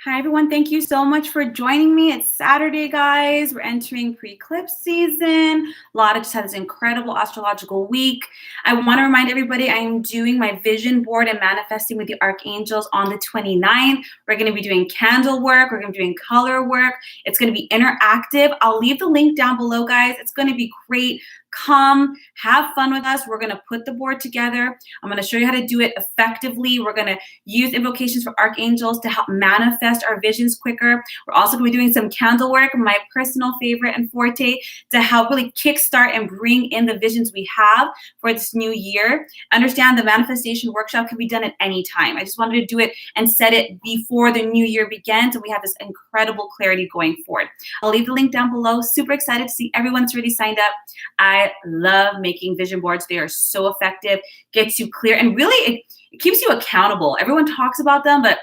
Hi, everyone. Thank you so much for joining me. It's Saturday, guys. We're entering pre-eclipse season. Lotta just had this incredible astrological week. I want to remind everybody I am doing my vision board and manifesting with the archangels on the 29th. We're going to be doing candle work. We're going to be doing color work. It's going to be interactive. I'll leave the link down below, guys. It's going to be great. Come, have fun with us. We're going to put the board together. I'm going to show you how to do it effectively. We're going to use invocations for archangels to help manifest our visions quicker. We're also going to be doing some candle work, my personal favorite and forte, to help really kickstart and bring in the visions we have for this new year. Understand the manifestation workshop can be done at any time. I just wanted to do it and set it before the new year begins, and we have this incredible clarity going forward. I'll leave the link down below. Super excited to see everyone that's already signed up. I love making vision boards. They are so effective, gets you clear, and really it keeps you accountable. Everyone talks about them, but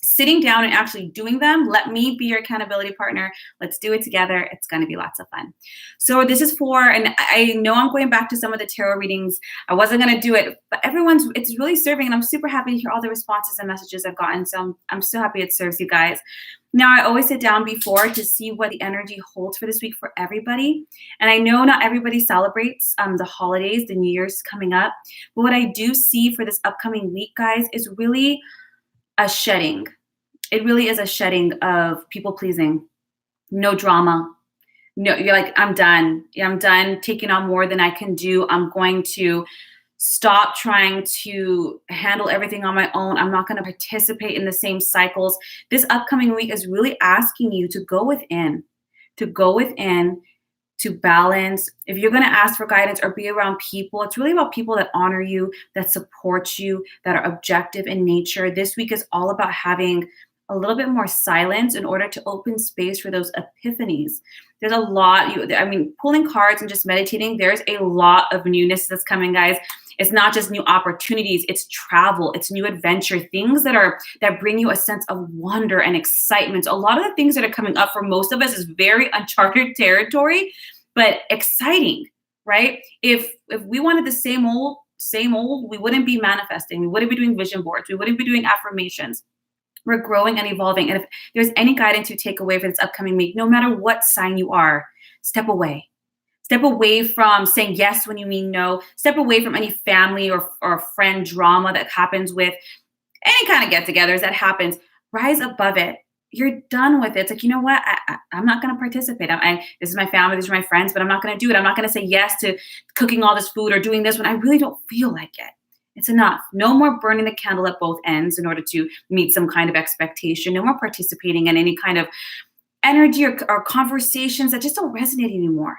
sitting down and actually doing them, let me be your accountability partner. Let's do it together. It's going to be lots of fun. So this is for, and I know I'm going back to some of the tarot readings. I wasn't going to do it, but it's really serving, and I'm super happy to hear all the responses and messages I've gotten. So I'm so happy it serves you guys. Now, I always sit down before to see what the energy holds for this week for everybody. And I know not everybody celebrates the holidays, the New Year's coming up. But what I do see for this upcoming week, guys, is really a shedding. It really is a shedding of people pleasing. No drama. No, you're like, I'm done. I'm done taking on more than I can do. I'm going to stop trying to handle everything on my own. I'm not going to participate in the same cycles. This upcoming week is really asking you to go within, to balance. If you're going to ask for guidance or be around people, it's really about people that honor you, that support you, that are objective in nature. This week is all about having a little bit more silence in order to open space for those epiphanies. There's a lot, pulling cards and just meditating, there's a lot of newness that's coming, guys. It's not just new opportunities, it's travel, it's new adventure, things that bring you a sense of wonder and excitement. A lot of the things that are coming up for most of us is very uncharted territory, but exciting, right? If we wanted the same old, we wouldn't be manifesting. We wouldn't be doing vision boards. We wouldn't be doing affirmations. We're growing and evolving. And if there's any guidance you take away for this upcoming week, no matter what sign you are, step away. Step away from saying yes when you mean no. Step away from any family or friend drama that happens with any kind of get-togethers that happens. Rise above it. You're done with it. It's like, you know what? I'm not going to participate. This is my family. These are my friends, but I'm not going to do it. I'm not going to say yes to cooking all this food or doing this when I really don't feel like it. It's enough. No more burning the candle at both ends in order to meet some kind of expectation. No more participating in any kind of energy or conversations that just don't resonate anymore.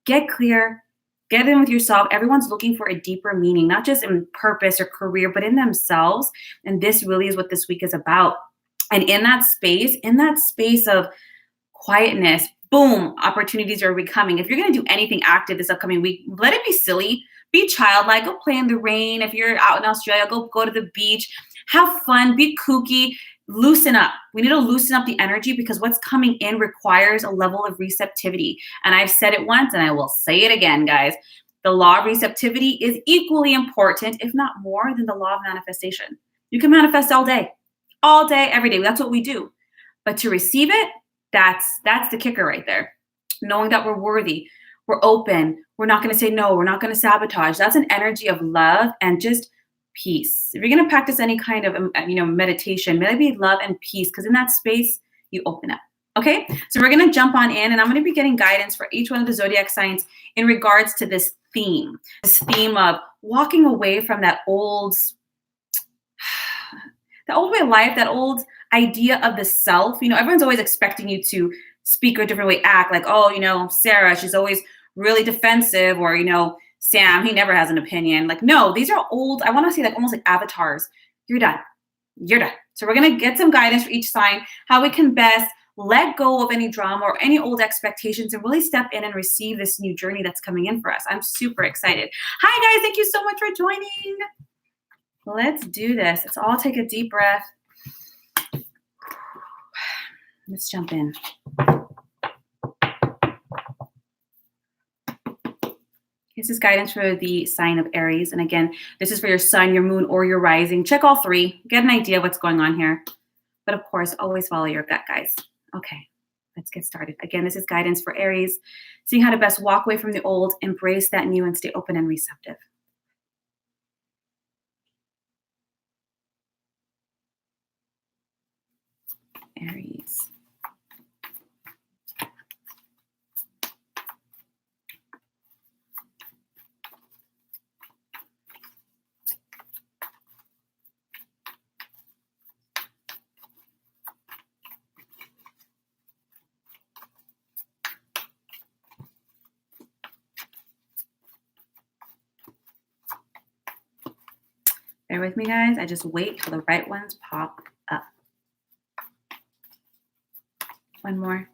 Get clear. Get in with yourself. Everyone's looking for a deeper meaning, not just in purpose or career, but in themselves. And this really is what this week is about. And in that space of quietness, boom, opportunities are becoming. If you're going to do anything active this upcoming week, let it be silly. Be childlike. Go play in the rain. If you're out in Australia, go to the beach. Have fun. Be kooky. Loosen up. We need to loosen up the energy because what's coming in requires a level of receptivity. And I've said it once and I will say it again, guys. The law of receptivity is equally important, if not more, than the law of manifestation. You can manifest all day, every day. That's what we do. But to receive it, that's the kicker right there. Knowing that we're worthy. We're open. We're not going to say no. We're not going to sabotage. That's an energy of love and just peace. If you're going to practice any kind of meditation, may it be love and peace, because in that space, you open up. Okay? So we're going to jump on in, and I'm going to be getting guidance for each one of the zodiac signs in regards to this theme of walking away from that old way of life, that old idea of the self. Everyone's always expecting you to speak a different way, act like, oh, Sarah, she's always really defensive, or, Sam, he never has an opinion. Like, no, these are old, I want to say like almost like avatars. You're done. So we're going to get some guidance for each sign, how we can best let go of any drama or any old expectations and really step in and receive this new journey that's coming in for us. I'm super excited. Hi, guys. Thank you so much for joining. Let's do this. Let's all take a deep breath. Let's jump in. This is guidance for the sign of Aries. And again, this is for your sun, your moon, or your rising. Check all three. Get an idea of what's going on here. But of course, always follow your gut, guys. Okay, let's get started. Again, this is guidance for Aries, seeing how to best walk away from the old, embrace that new, and stay open and receptive. Aries. Bear with me, guys. I just wait till the right ones pop up. One more.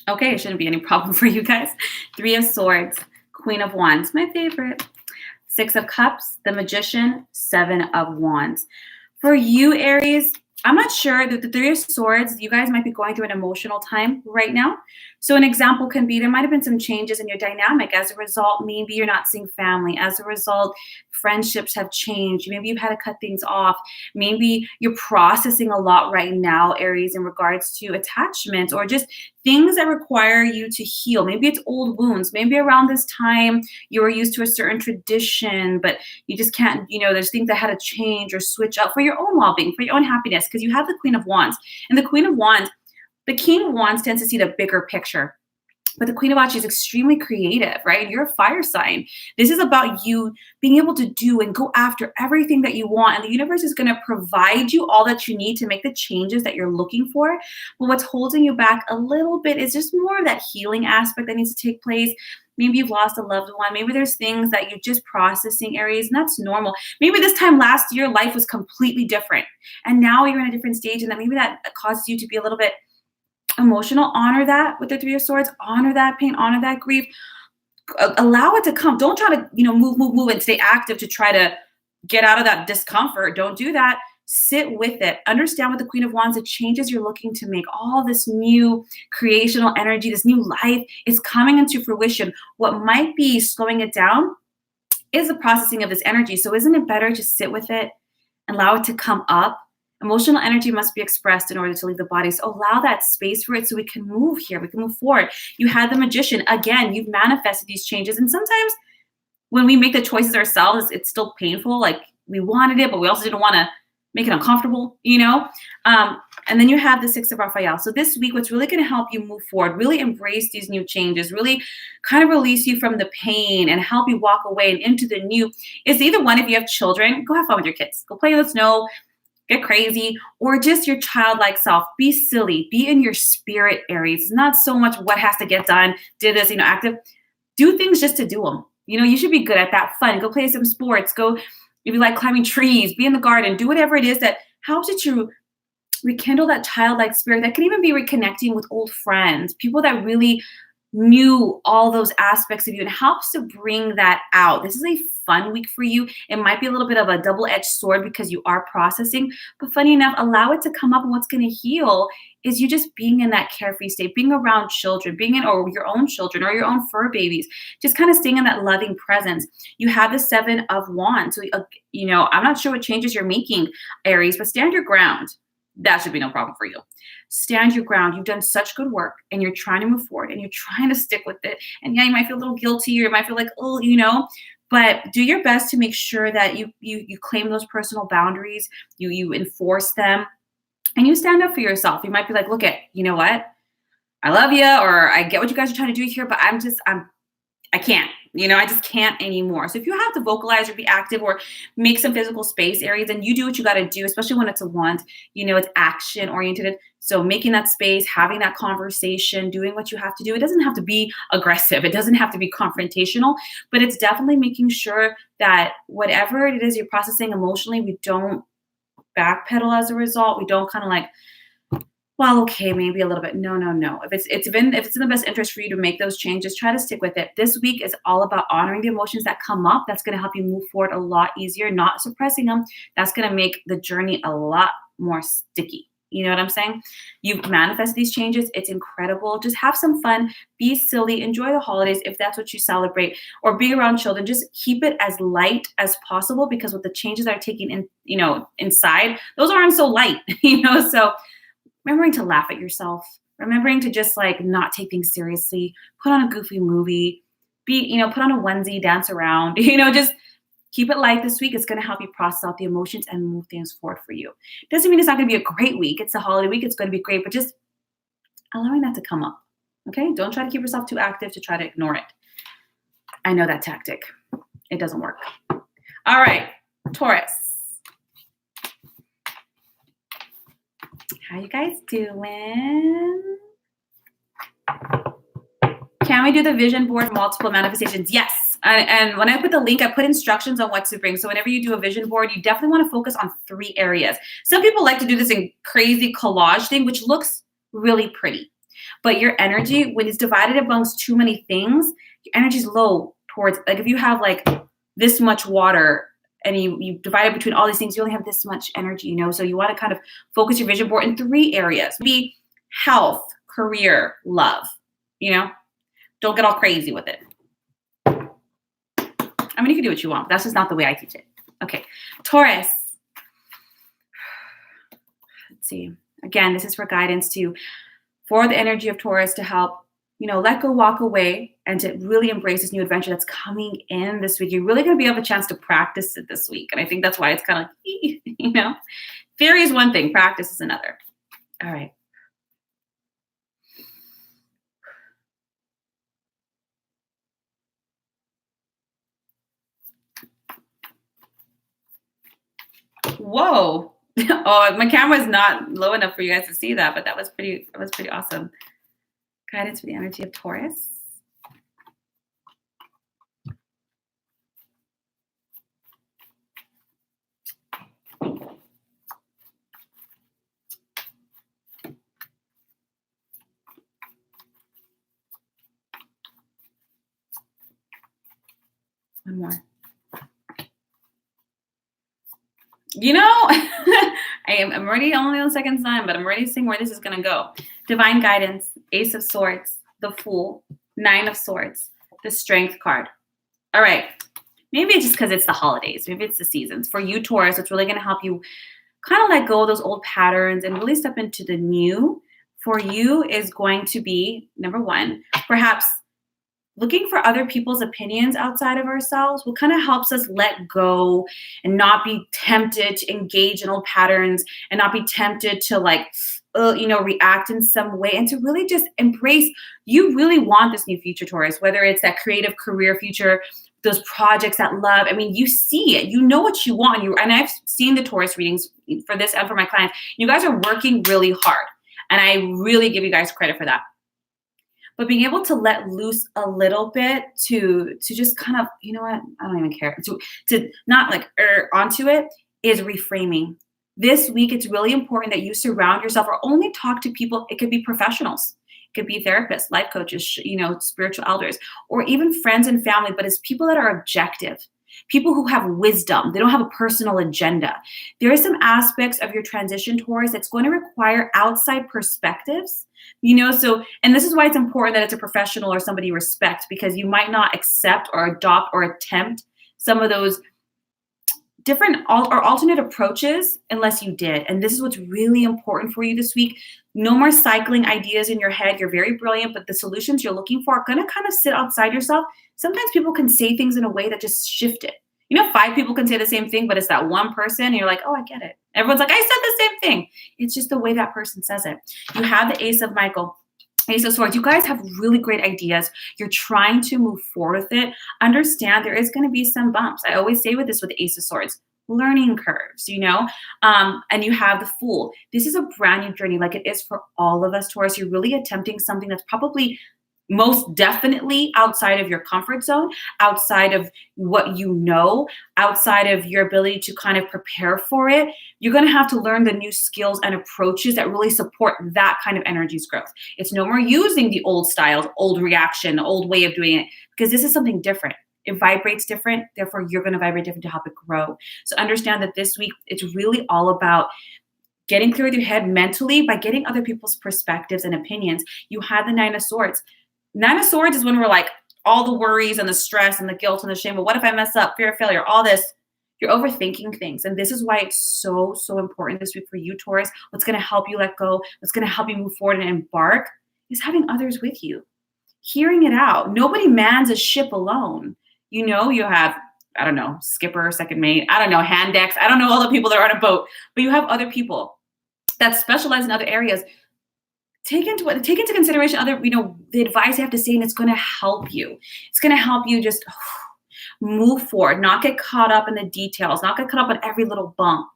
Okay, it shouldn't be any problem for you guys. 3 of Swords, Queen of Wands, my favorite. 6 of Cups, the Magician, 7 of Wands. For you, Aries, I'm not sure that the 3 of Swords, you guys might be going through an emotional time right now. So an example can be there might have been some changes in your dynamic. As a result, maybe you're not seeing family. As a result, friendships have changed. Maybe you've had to cut things off. Maybe you're processing a lot right now, Aries, in regards to attachments or just things that require you to heal. Maybe it's old wounds. Maybe around this time you were used to a certain tradition, but you just can't, there's things that had to change or switch up for your own well-being, for your own happiness, because you have the Queen of Wands. And the Queen of Wands, the King of Wands tends to see the bigger picture. But the Queen of Wands is extremely creative, right? You're a fire sign. This is about you being able to do and go after everything that you want. And the universe is going to provide you all that you need to make the changes that you're looking for. But what's holding you back a little bit is just more of that healing aspect that needs to take place. Maybe you've lost a loved one. Maybe there's things that you're just processing, Aries, and that's normal. Maybe this time last year, life was completely different. And now you're in a different stage, and that maybe that causes you to be a little bit emotional. Honor that with the 3 of Swords. Honor that pain, honor that grief. Allow it to come. Don't try to, move and stay active to try to get out of that discomfort. Don't do that. Sit with it. Understand with the Queen of Wands, the changes you're looking to make, all this new creational energy, this new life is coming into fruition. What might be slowing it down is the processing of this energy. So isn't it better to sit with it and allow it to come up? Emotional energy must be expressed in order to leave the body. So allow that space for it so we can move here. We can move forward. You had the Magician. Again, you've manifested these changes. And sometimes when we make the choices ourselves, it's still painful. Like we wanted it, but we also didn't want to make it uncomfortable, And then you have the 6 of Raphael. So this week, what's really going to help you move forward, really embrace these new changes, really kind of release you from the pain and help you walk away and into the new is either one, if you have children, go have fun with your kids. Go play in the snow. Get crazy, or just your childlike self. Be silly. Be in your spirit, Aries. Not so much what has to get done. Did this, active. Do things just to do them. You should be good at that. Fun. Go play some sports. Go, if you like climbing trees, be in the garden. Do whatever it is that helps you to rekindle that childlike spirit. That can even be reconnecting with old friends, people that really knew all those aspects of you, and helps to bring that out. This is a fun week for you. It might be a little bit of a double-edged sword because you are processing, but funny enough, allow it to come up, and what's going to heal is you just being in that carefree state, being around children, or your own children or your own fur babies, just kind of staying in that loving presence. You have the 7 of Wands. So, I'm not sure what changes you're making, Aries, but stand your ground. That should be no problem for you. Stand your ground. You've done such good work and you're trying to move forward and you're trying to stick with it. And yeah, you might feel a little guilty or you might feel like, but do your best to make sure that you claim those personal boundaries, you enforce them, and you stand up for yourself. You might be like, look you know what? I love you, or I get what you guys are trying to do here, but I can't. I just can't anymore. So if you have to vocalize or be active or make some physical space, Aries, then you do what you got to do, especially when it's a wand. It's action oriented. So making that space, having that conversation, doing what you have to do. It doesn't have to be aggressive. It doesn't have to be confrontational, but it's definitely making sure that whatever it is you're processing emotionally, we don't backpedal as a result. We don't kind of like, well, okay, maybe a little bit. No. If it's in the best interest for you to make those changes, try to stick with it. This week is all about honoring the emotions that come up. That's going to help you move forward a lot easier, not suppressing them. That's going to make the journey a lot more sticky. You know what I'm saying? You've manifested these changes. It's incredible. Just have some fun, be silly, enjoy the holidays if that's what you celebrate, or be around children. Just keep it as light as possible, because with the changes that are taking in, inside, those aren't so light, So remembering to laugh at yourself, remembering to just like not take things seriously, put on a goofy movie, put on a onesie, dance around, just keep it light this week. It's going to help you process out the emotions and move things forward for you. Doesn't mean it's not going to be a great week. It's a holiday week. It's going to be great, but just allowing that to come up. Okay. Don't try to keep yourself too active to try to ignore it. I know that tactic. It doesn't work. All right. Taurus. How you guys doing? Can we do the vision board multiple manifestations? Yes. And when I put the link, I put instructions on what to bring. So whenever you do a vision board, you definitely want to focus on 3 areas. Some people like to do this in crazy collage thing, which looks really pretty. But your energy, when it's divided amongst too many things, your energy is low towards, like if you have like this much water and you divide it between all these things, you only have this much energy, So you want to kind of focus your vision board in 3 areas. Be health, career, love, Don't get all crazy with it. I mean, you can do what you want, but that's just not the way I teach it. Okay, Taurus. Let's see. Again, this is for guidance for the energy of Taurus to help, let go, walk away, and to really embrace this new adventure that's coming in this week. You're really going to be able a chance to practice it this week. And I think that's why it's kind of like, theory is one thing, practice is another. All right. Whoa. Oh, my camera is not low enough for you guys to see that, but that was pretty awesome. Guidance for the energy of Taurus. One more. I'm already only on the second sign, but I'm already seeing where this is going to go. Divine guidance, Ace of Swords, the Fool, 9 of Swords, the Strength card. All right. Maybe it's just because it's the holidays. Maybe it's the seasons. For you, Taurus, it's really going to help you kind of let go of those old patterns and really step into the new. For you is going to be, number 1, perhaps looking for other people's opinions outside of ourselves, what kind of helps us let go and not be tempted to engage in old patterns and not be tempted to react in some way, and to really just embrace, you really want this new future, Taurus, whether it's that creative career future, those projects that love. I mean, you see it, you know what you want. And I've seen the Taurus readings for this and for my clients. You guys are working really hard. And I really give you guys credit for that. But being able to let loose a little bit to just kind of, you know what, I don't even care, to not onto it, is reframing. This week, it's really important that you surround yourself or only talk to people. It could be professionals. It could be therapists, life coaches, spiritual elders, or even friends and family, but it's people that are objective. People who have wisdom. They don't have a personal agenda. There are some aspects of your transition, Taurus, that's going to require outside perspectives, and this is why it's important that it's a professional or somebody you respect, because you might not accept or adopt or attempt some of those different or alternate approaches unless you did. And this is what's really important for you this week. No more cycling ideas in your head. You're very brilliant, but the solutions you're looking for are going to kind of sit outside yourself. Sometimes people can say things in a way that just shift it. 5 people can say the same thing, but it's that one person, and you're like, oh, I get it. Everyone's like, I said the same thing. It's just the way that person says it. You have the Ace of Swords. You guys have really great ideas. You're trying to move forward with it. Understand there is going to be some bumps. I always say with the Ace of Swords, learning curves, and you have the Fool. This is a brand new journey, like it is for all of us, Taurus. You're really attempting something that's probably most definitely outside of your comfort zone, outside of what outside of your ability to kind of prepare for it. You're going to have to learn the new skills and approaches that really support that kind of energy's growth. It's no more using the old styles, old reaction, old way of doing it, because this is something different. It vibrates different. Therefore, you're going to vibrate different to help it grow. So understand that this week, it's really all about getting clear with your head mentally by getting other people's perspectives and opinions. You had the Nine of Swords. Nine of Swords is when we're like, all the worries and the stress and the guilt and the shame. But what if I mess up? Fear of failure, all this. You're overthinking things. And this is why it's so, so important this week for you, Taurus. What's going to help you let go, what's going to help you move forward and embark is having others with you, hearing it out. Nobody mans a ship alone. You know, you have, I don't know, skipper, second mate, I don't know, hand decks. I don't know all the people that are on a boat, but you have other people that specialize in other areas. Take into consideration other, the advice you have to say, and it's going to help you. It's going to help you just move forward, not get caught up in the details, not get caught up on every little bump.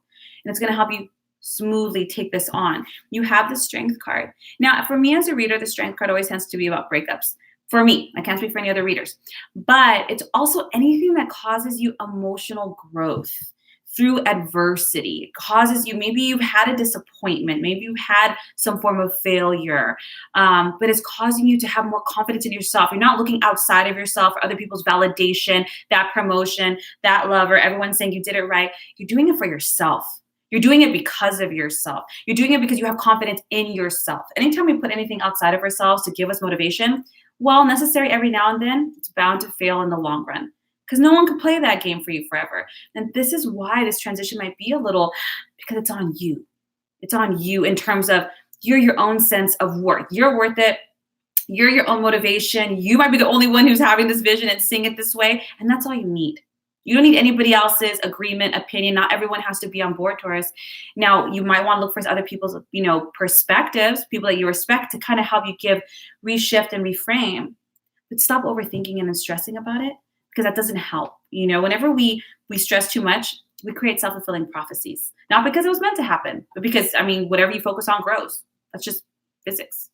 And it's going to help you smoothly take this on. You have the Strength card. Now, for me as a reader, the Strength card always tends to be about breakups. For me, I can't speak for any other readers, but it's also anything that causes you emotional growth through adversity. It causes you, maybe you've had a disappointment, maybe you've had some form of failure, but it's causing you to have more confidence in yourself. You're not looking outside of yourself for other people's validation, that promotion, that lover, everyone saying you did it right. You're doing it for yourself. You're doing it because of yourself. You're doing it because you have confidence in yourself. Anytime we put anything outside of ourselves to give us motivation, while necessary every now and then, it's bound to fail in the long run. Because no one can play that game for you forever. And this is why this transition might be a little, because it's on you. It's on you in terms of you're your own sense of worth. You're worth it. You're your own motivation. You might be the only one who's having this vision and seeing it this way. And that's all you need. You don't need anybody else's agreement, opinion. Not everyone has to be on board, Taurus. Now, you might want to look for other people's, perspectives, people that you respect to kind of help you reshift and reframe. But stop overthinking and then stressing about it, because that doesn't help. Whenever we stress too much, we create self-fulfilling prophecies. Not because it was meant to happen, but because, whatever you focus on grows. That's just physics,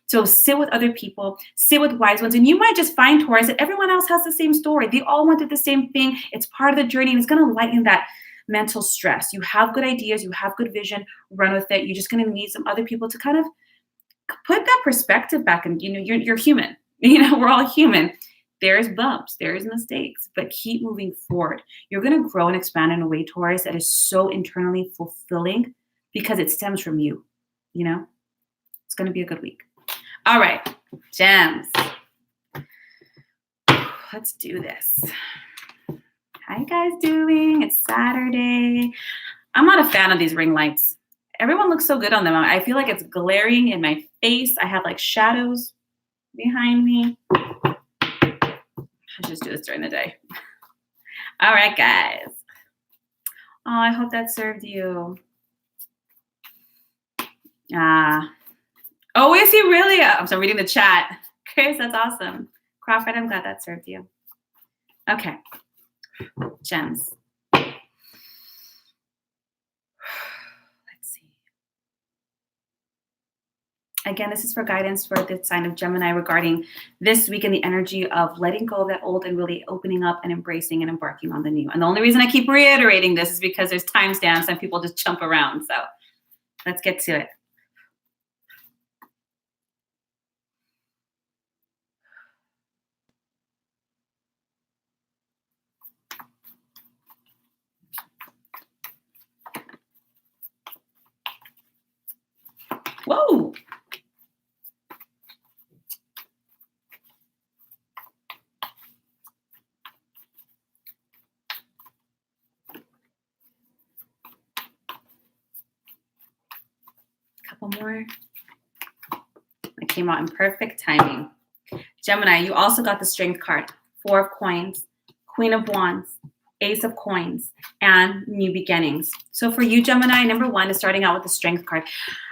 So sit with other people, sit with wise ones, and you might just find, Taurus, that everyone else has the same story. They all went through the same thing. It's part of the journey, and it's going to lighten that mental stress. You have good ideas, you have good vision, run with it. You're just going to need some other people to kind of put that perspective back. And, you're human. We're all human. There's bumps, there's mistakes, but keep moving forward. You're going to grow and expand in a way, Taurus, that is so internally fulfilling because it stems from you. It's going to be a good week. All right, gems. Let's do this. How you guys doing? It's Saturday. I'm not a fan of these ring lights. Everyone looks so good on them. I feel like it's glaring in my face. I have like shadows behind me. I just do this during the day. All right, guys. Oh, I hope that served you. Oh, is he really? I'm sorry, reading the chat. Chris, that's awesome. Crawford, I'm glad that served you. Okay. Gems. Let's see. Again, this is for guidance for the sign of Gemini regarding this week and the energy of letting go of that old and really opening up and embracing and embarking on the new. And the only reason I keep reiterating this is because there's timestamps and people just jump around. So let's get to it. Whoa. Couple more. It came out in perfect timing. Gemini, you also got the Strength card. 4 of Coins, Queen of Wands, Ace of Coins, and New Beginnings. So for you, Gemini, number 1 is starting out with the Strength card.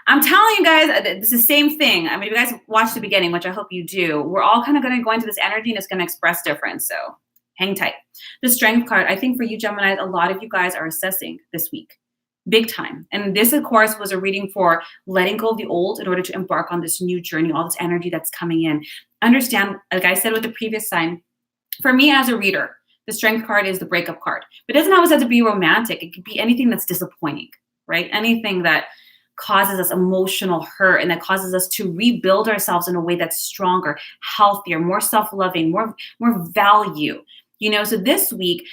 I'm telling you guys, it's the same thing. If you guys watch the beginning, which I hope you do, we're all kind of going to go into this energy and it's going to express difference. So hang tight. The Strength card, I think for you, Gemini, a lot of you guys are assessing this week. Big time. And this, of course, was a reading for letting go of the old in order to embark on this new journey, all this energy that's coming in. Understand, like I said with the previous sign, for me as a reader, the Strength card is the breakup card. But it doesn't always have to be romantic. It could be anything that's disappointing, right? Anything that causes us emotional hurt and that causes us to rebuild ourselves in a way that's stronger, healthier, more self-loving, more value. So this week,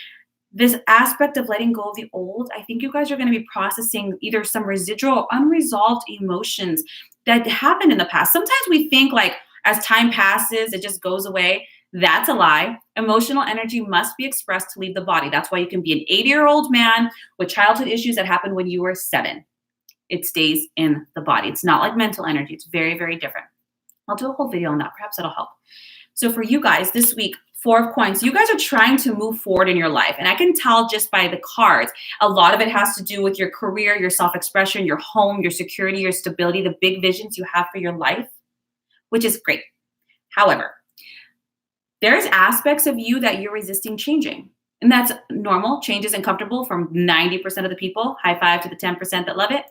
This aspect of letting go of the old, I think you guys are going to be processing either some residual or unresolved emotions that happened in the past. Sometimes we think like as time passes, it just goes away. That's a lie. Emotional energy must be expressed to leave the body. That's why you can be an 80-year-old man with childhood issues that happened when you were 7. It stays in the body. It's not like mental energy. It's very, very different. I'll do a whole video on that. Perhaps that'll help. So for you guys this week, 4 of coins, you guys are trying to move forward in your life. And I can tell just by the cards, a lot of it has to do with your career, your self-expression, your home, your security, your stability, the big visions you have for your life, which is great. However, there's aspects of you that you're resisting changing. And that's normal. Change is uncomfortable from 90% of the people. High five to the 10% that love it.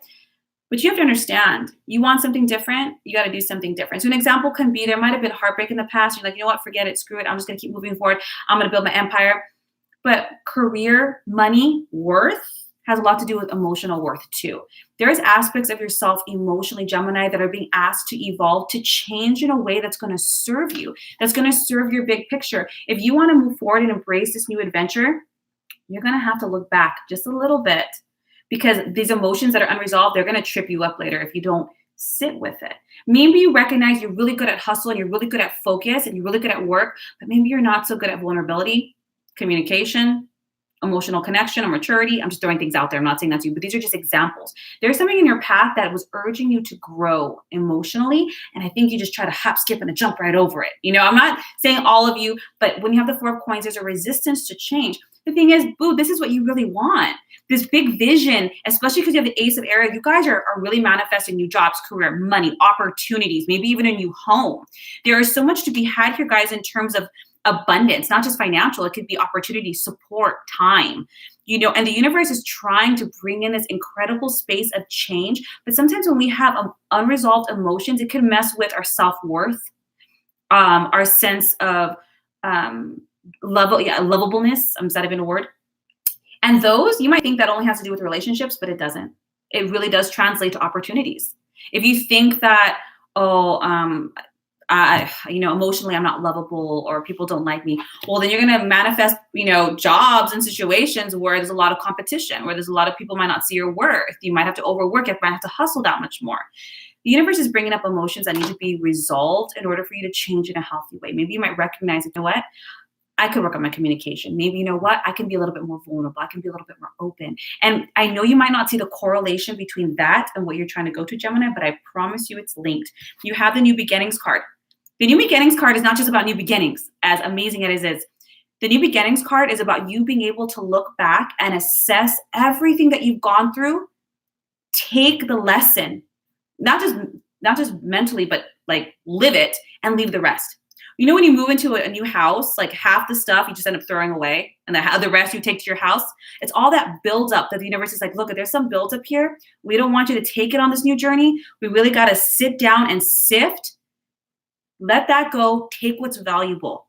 But you have to understand, you want something different, you got to do something different. So an example can be, there might have been heartbreak in the past. You're like, you know what, forget it, screw it. I'm just going to keep moving forward. I'm going to build my empire. But career, money, worth has a lot to do with emotional worth too. There's aspects of yourself emotionally, Gemini, that are being asked to evolve, to change in a way that's going to serve you, that's going to serve your big picture. If you want to move forward and embrace this new adventure, you're going to have to look back just a little bit. Because these emotions that are unresolved, they're going to trip you up later if you don't sit with it. Maybe you recognize you're really good at hustle and you're really good at focus and you're really good at work, but maybe you're not so good at vulnerability, communication, emotional connection, or maturity. I'm just throwing things out there. I'm not saying that's you, but these are just examples. There's something in your path that was urging you to grow emotionally, and I think you just try to hop, skip, and jump right over it. You know, I'm not saying all of you, but when you have the 4 of coins, there's a resistance to change. The thing is, boo, this is what you really want. This big vision, especially because you have the Ace of Air, you guys are really manifesting new jobs, career, money, opportunities, maybe even a new home. There is so much to be had here, guys, in terms of abundance, not just financial. It could be opportunity, support, time, you know, and the universe is trying to bring in this incredible space of change. But sometimes when we have unresolved emotions, it can mess with our self-worth, our sense of lovableness. Is that even a word? And those, you might think that only has to do with relationships, but it doesn't. It really does translate to opportunities. If you think that, emotionally I'm not lovable or people don't like me, well, then you're going to manifest, jobs and situations where there's a lot of competition, where there's a lot of people might not see your worth. You might have to overwork it, might have to hustle that much more. The universe is bringing up emotions that need to be resolved in order for you to change in a healthy way. Maybe you might recognize, you know what? I could work on my communication. Maybe, you know what? I can be a little bit more vulnerable. I can be a little bit more open. And I know you might not see the correlation between that and what you're trying to go to, Gemini, but I promise you it's linked. You have the New Beginnings card. The New Beginnings card is not just about new beginnings, as amazing as it is. The New Beginnings card is about you being able to look back and assess everything that you've gone through, take the lesson, not just mentally, but like live it and leave the rest. You know, when you move into a new house, like half the stuff you just end up throwing away and the rest you take to your house. It's all that builds up that the universe is like, look, there's some build up here. We don't want you to take it on this new journey. We really got to sit down and sift. Let that go. Take what's valuable.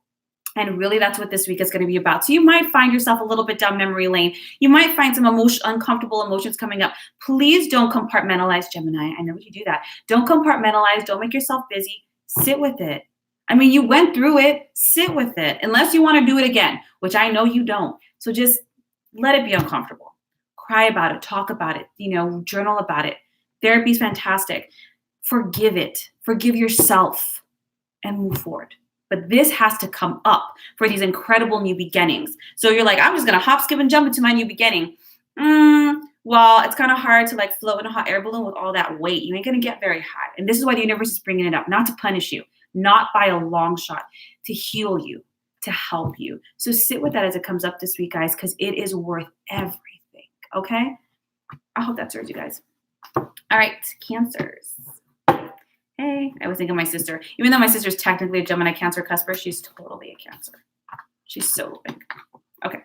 And really, that's what this week is going to be about. So you might find yourself a little bit down memory lane. You might find some uncomfortable emotions coming up. Please don't compartmentalize, Gemini. I know you do that. Don't compartmentalize. Don't make yourself busy. Sit with it. I mean, you went through it. Sit with it. Unless you want to do it again, which I know you don't. So just let it be uncomfortable. Cry about it. Talk about it. Journal about it. Therapy is fantastic. Forgive it. Forgive yourself and move forward. But this has to come up for these incredible new beginnings. So you're like, I'm just going to hop, skip, and jump into my new beginning. Well, it's kind of hard to like float in a hot air balloon with all that weight. You ain't going to get very high. And this is why the universe is bringing it up, not to punish you, not by a long shot, to heal you, to help you. So sit with that as it comes up this week, guys, because it is worth everything. Okay? I hope that serves you guys. All right, Cancers. Hey, I was thinking of my sister. Even though my sister's technically a Gemini Cancer cusper, she's totally a Cancer. She's so big. Okay.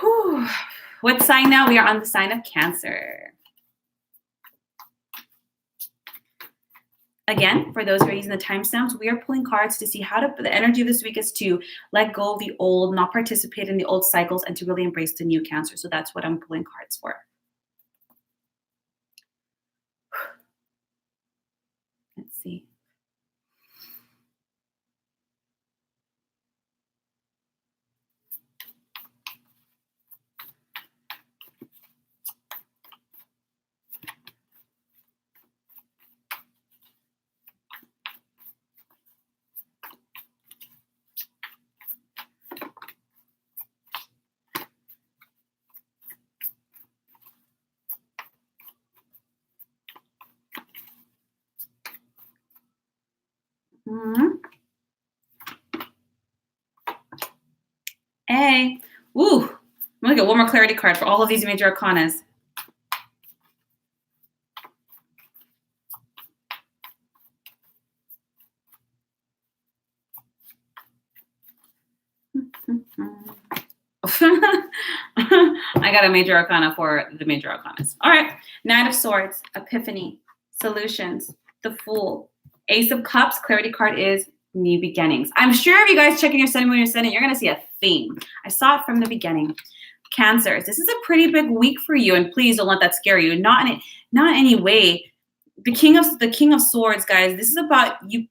Whew. What sign now? We are on the sign of Cancer. Again, for those who are using the timestamps, we are pulling cards to see the energy of this week is to let go of the old, not participate in the old cycles, and to really embrace the new, Cancer. So that's what I'm pulling cards for. Let's see. Mhm. A. Ooh, I'm gonna get one more clarity card for all of these major arcanas. I got a major arcana for the major arcanas. All right. Nine of Swords, Epiphany, Solutions, the Fool, Ace of Cups. Clarity card is new beginnings. I'm sure if you guys check in your Sun, Moon, your Ascendant, you're going to see a theme. I saw it from the beginning. Cancers, this is a pretty big week for you, and please don't let that scare you. Not in any way. The King of Swords, guys. This is about you.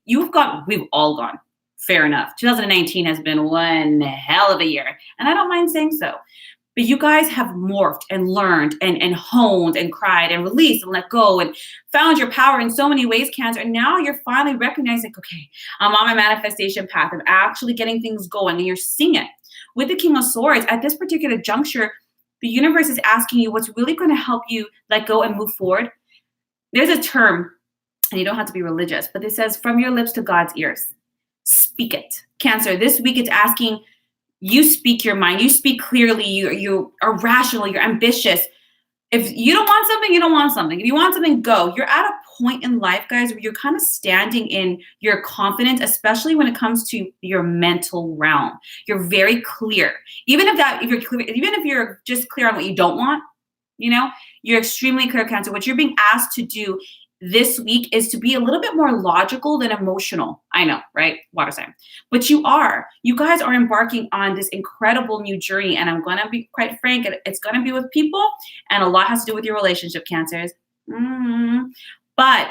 We've all gone. Fair enough. 2019 has been one hell of a year, and I don't mind saying so. But you guys have morphed and learned and honed and cried and released and let go and found your power in so many ways, Cancer. And now you're finally recognizing, okay, I'm on my manifestation path. I'm actually getting things going, and you're seeing it. With the King of Swords, at this particular juncture, the universe is asking you what's really going to help you let go and move forward. There's a term, and you don't have to be religious, but it says, from your lips to God's ears. Speak it. Cancer, this week it's asking, you speak your mind. You speak clearly. You are rational. You're ambitious. If you don't want something, you don't want something. If you want something, go. You're at a point in life, guys, where you're kind of standing in your confidence, especially when it comes to your mental realm. You're very clear. Even if you're just clear on what you don't want, you're extremely clear, Cancer. What you're being asked to do this week is to be a little bit more logical than emotional. I know, right? Water sign. But you guys are embarking on this incredible new journey. And I'm going to be quite frank, it's going to be with people, and a lot has to do with your relationship, Cancers. But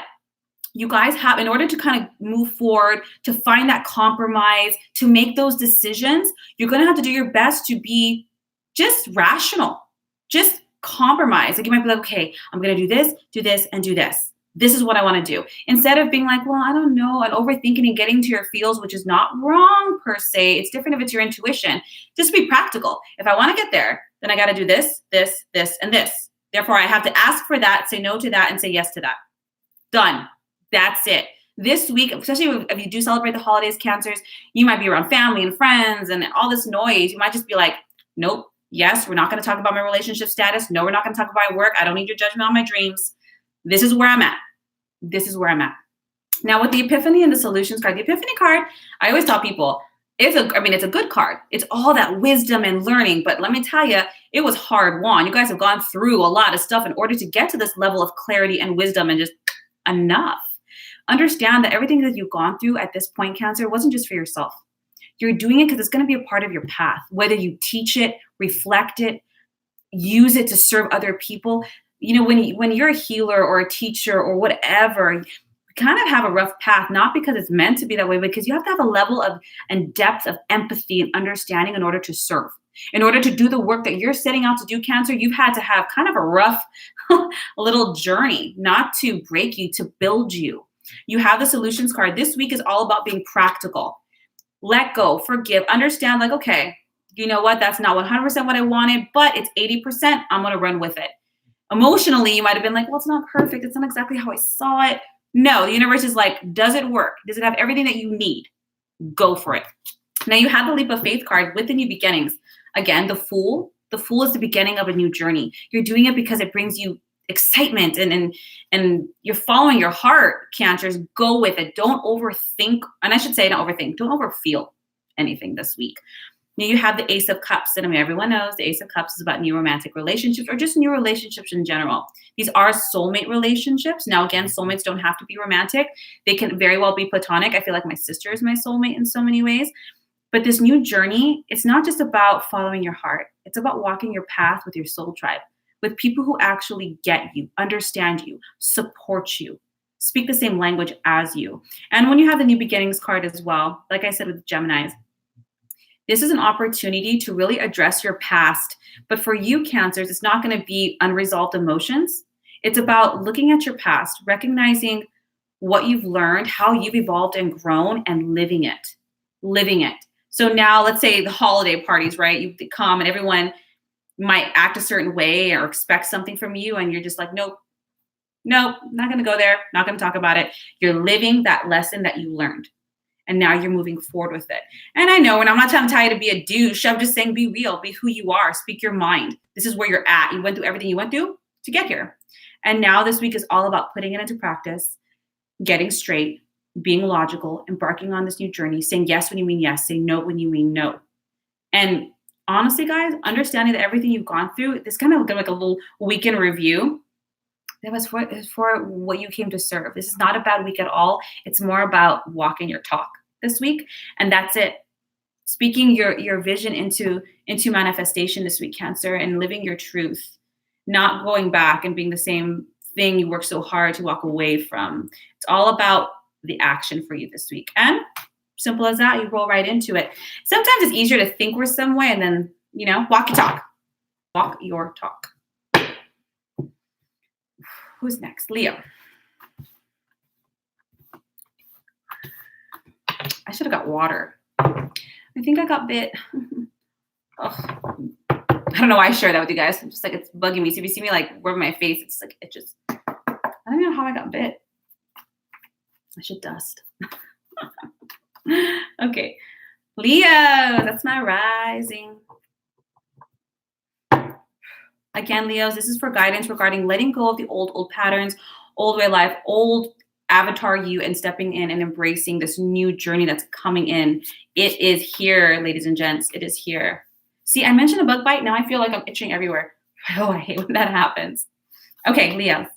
you guys have, in order to kind of move forward, to find that compromise, to make those decisions, you're going to have to do your best to be just rational, just compromise. Like you might be like, okay, I'm going to do this, and do this. This is what I want to do. Instead of being like, well, I don't know, and overthinking and getting to your feels, which is not wrong per se. It's different if it's your intuition. Just be practical. If I want to get there, then I got to do this, and this. Therefore, I have to ask for that, say no to that, and say yes to that. Done. That's it. This week, especially if you do celebrate the holidays, Cancers, you might be around family and friends and all this noise. You might just be like, nope, yes, we're not going to talk about my relationship status. No, we're not going to talk about work. I don't need your judgment on my dreams. This is where I'm at. This is where I'm at. Now with the Epiphany and the Solutions card, the Epiphany card, I always tell people, it's a good card. It's all that wisdom and learning, but let me tell you, it was hard won. You guys have gone through a lot of stuff in order to get to this level of clarity and wisdom, and just enough. Understand that everything that you've gone through at this point, Cancer, wasn't just for yourself. You're doing it because it's going to be a part of your path, whether you teach it, reflect it, use it to serve other people. When you're a healer or a teacher or whatever, you kind of have a rough path, not because it's meant to be that way, but because you have to have a level of and depth of empathy and understanding in order to serve. In order to do the work that you're setting out to do, Cancer, you've had to have kind of a rough little journey, not to break you, to build you. You have the Solutions card. This week is all about being practical. Let go, forgive, understand, like, okay, you know what? That's not 100% what I wanted, but it's 80%. I'm going to run with it. Emotionally, you might have been like, well, it's not perfect. It's not exactly how I saw it. No, the universe is like, does it work? Does it have everything that you need? Go for it. Now you have the Leap of Faith card with the new beginnings. Again, the Fool. The Fool is the beginning of a new journey. You're doing it because it brings you excitement and you're following your heart, Cancers. Go with it. Don't overthink. And I should say, don't overthink. Don't overfeel anything this week. Now you have the Ace of Cups. And I mean, everyone knows the Ace of Cups is about new romantic relationships or just new relationships in general. These are soulmate relationships. Now, again, soulmates don't have to be romantic. They can very well be platonic. I feel like my sister is my soulmate in so many ways. But this new journey, it's not just about following your heart. It's about walking your path with your soul tribe, with people who actually get you, understand you, support you, speak the same language as you. And when you have the New Beginnings card as well, like I said with Geminis, this is an opportunity to really address your past. But for you, Cancers, it's not going to be unresolved emotions. It's about looking at your past, recognizing what you've learned, how you've evolved and grown, and living it. Living it. So now let's say the holiday parties, right? You come and everyone might act a certain way or expect something from you, and you're just like, nope, not going to go there, not going to talk about it. You're living that lesson that you learned. And now you're moving forward with it. And I know, and I'm not trying to tell you to be a douche. I'm just saying be real, be who you are, speak your mind. This is where you're at. You went through everything you went through to get here. And now this week is all about putting it into practice, getting straight, being logical, embarking on this new journey, saying yes when you mean yes, saying no when you mean no. And honestly, guys, understanding that everything you've gone through, this kind of like a little weekend review. That was for what you came to serve. This is not a bad week at all. It's more about walking your talk this week. And that's it. Speaking your vision into manifestation this week, Cancer, and living your truth, not going back and being the same thing you worked so hard to walk away from. It's all about the action for you this week. And simple as that, you roll right into it. Sometimes it's easier to think we're some way and then, walk your talk. Walk your talk. Who's next? Leo. I should have got water. I think I got bit. I don't know why I share that with you guys. I'm just like, it's bugging me. So if you see me like rub my face, it's like, I don't know how I got bit. I should dust. Okay. Leo, that's my rising. Again, Leos, this is for guidance regarding letting go of the old patterns, old way of life, old avatar you, and stepping in and embracing this new journey that's coming in. It is here, ladies and gents. It is here. See, I mentioned a bug bite. Now I feel like I'm itching everywhere. Oh, I hate when that happens. Okay, Leo.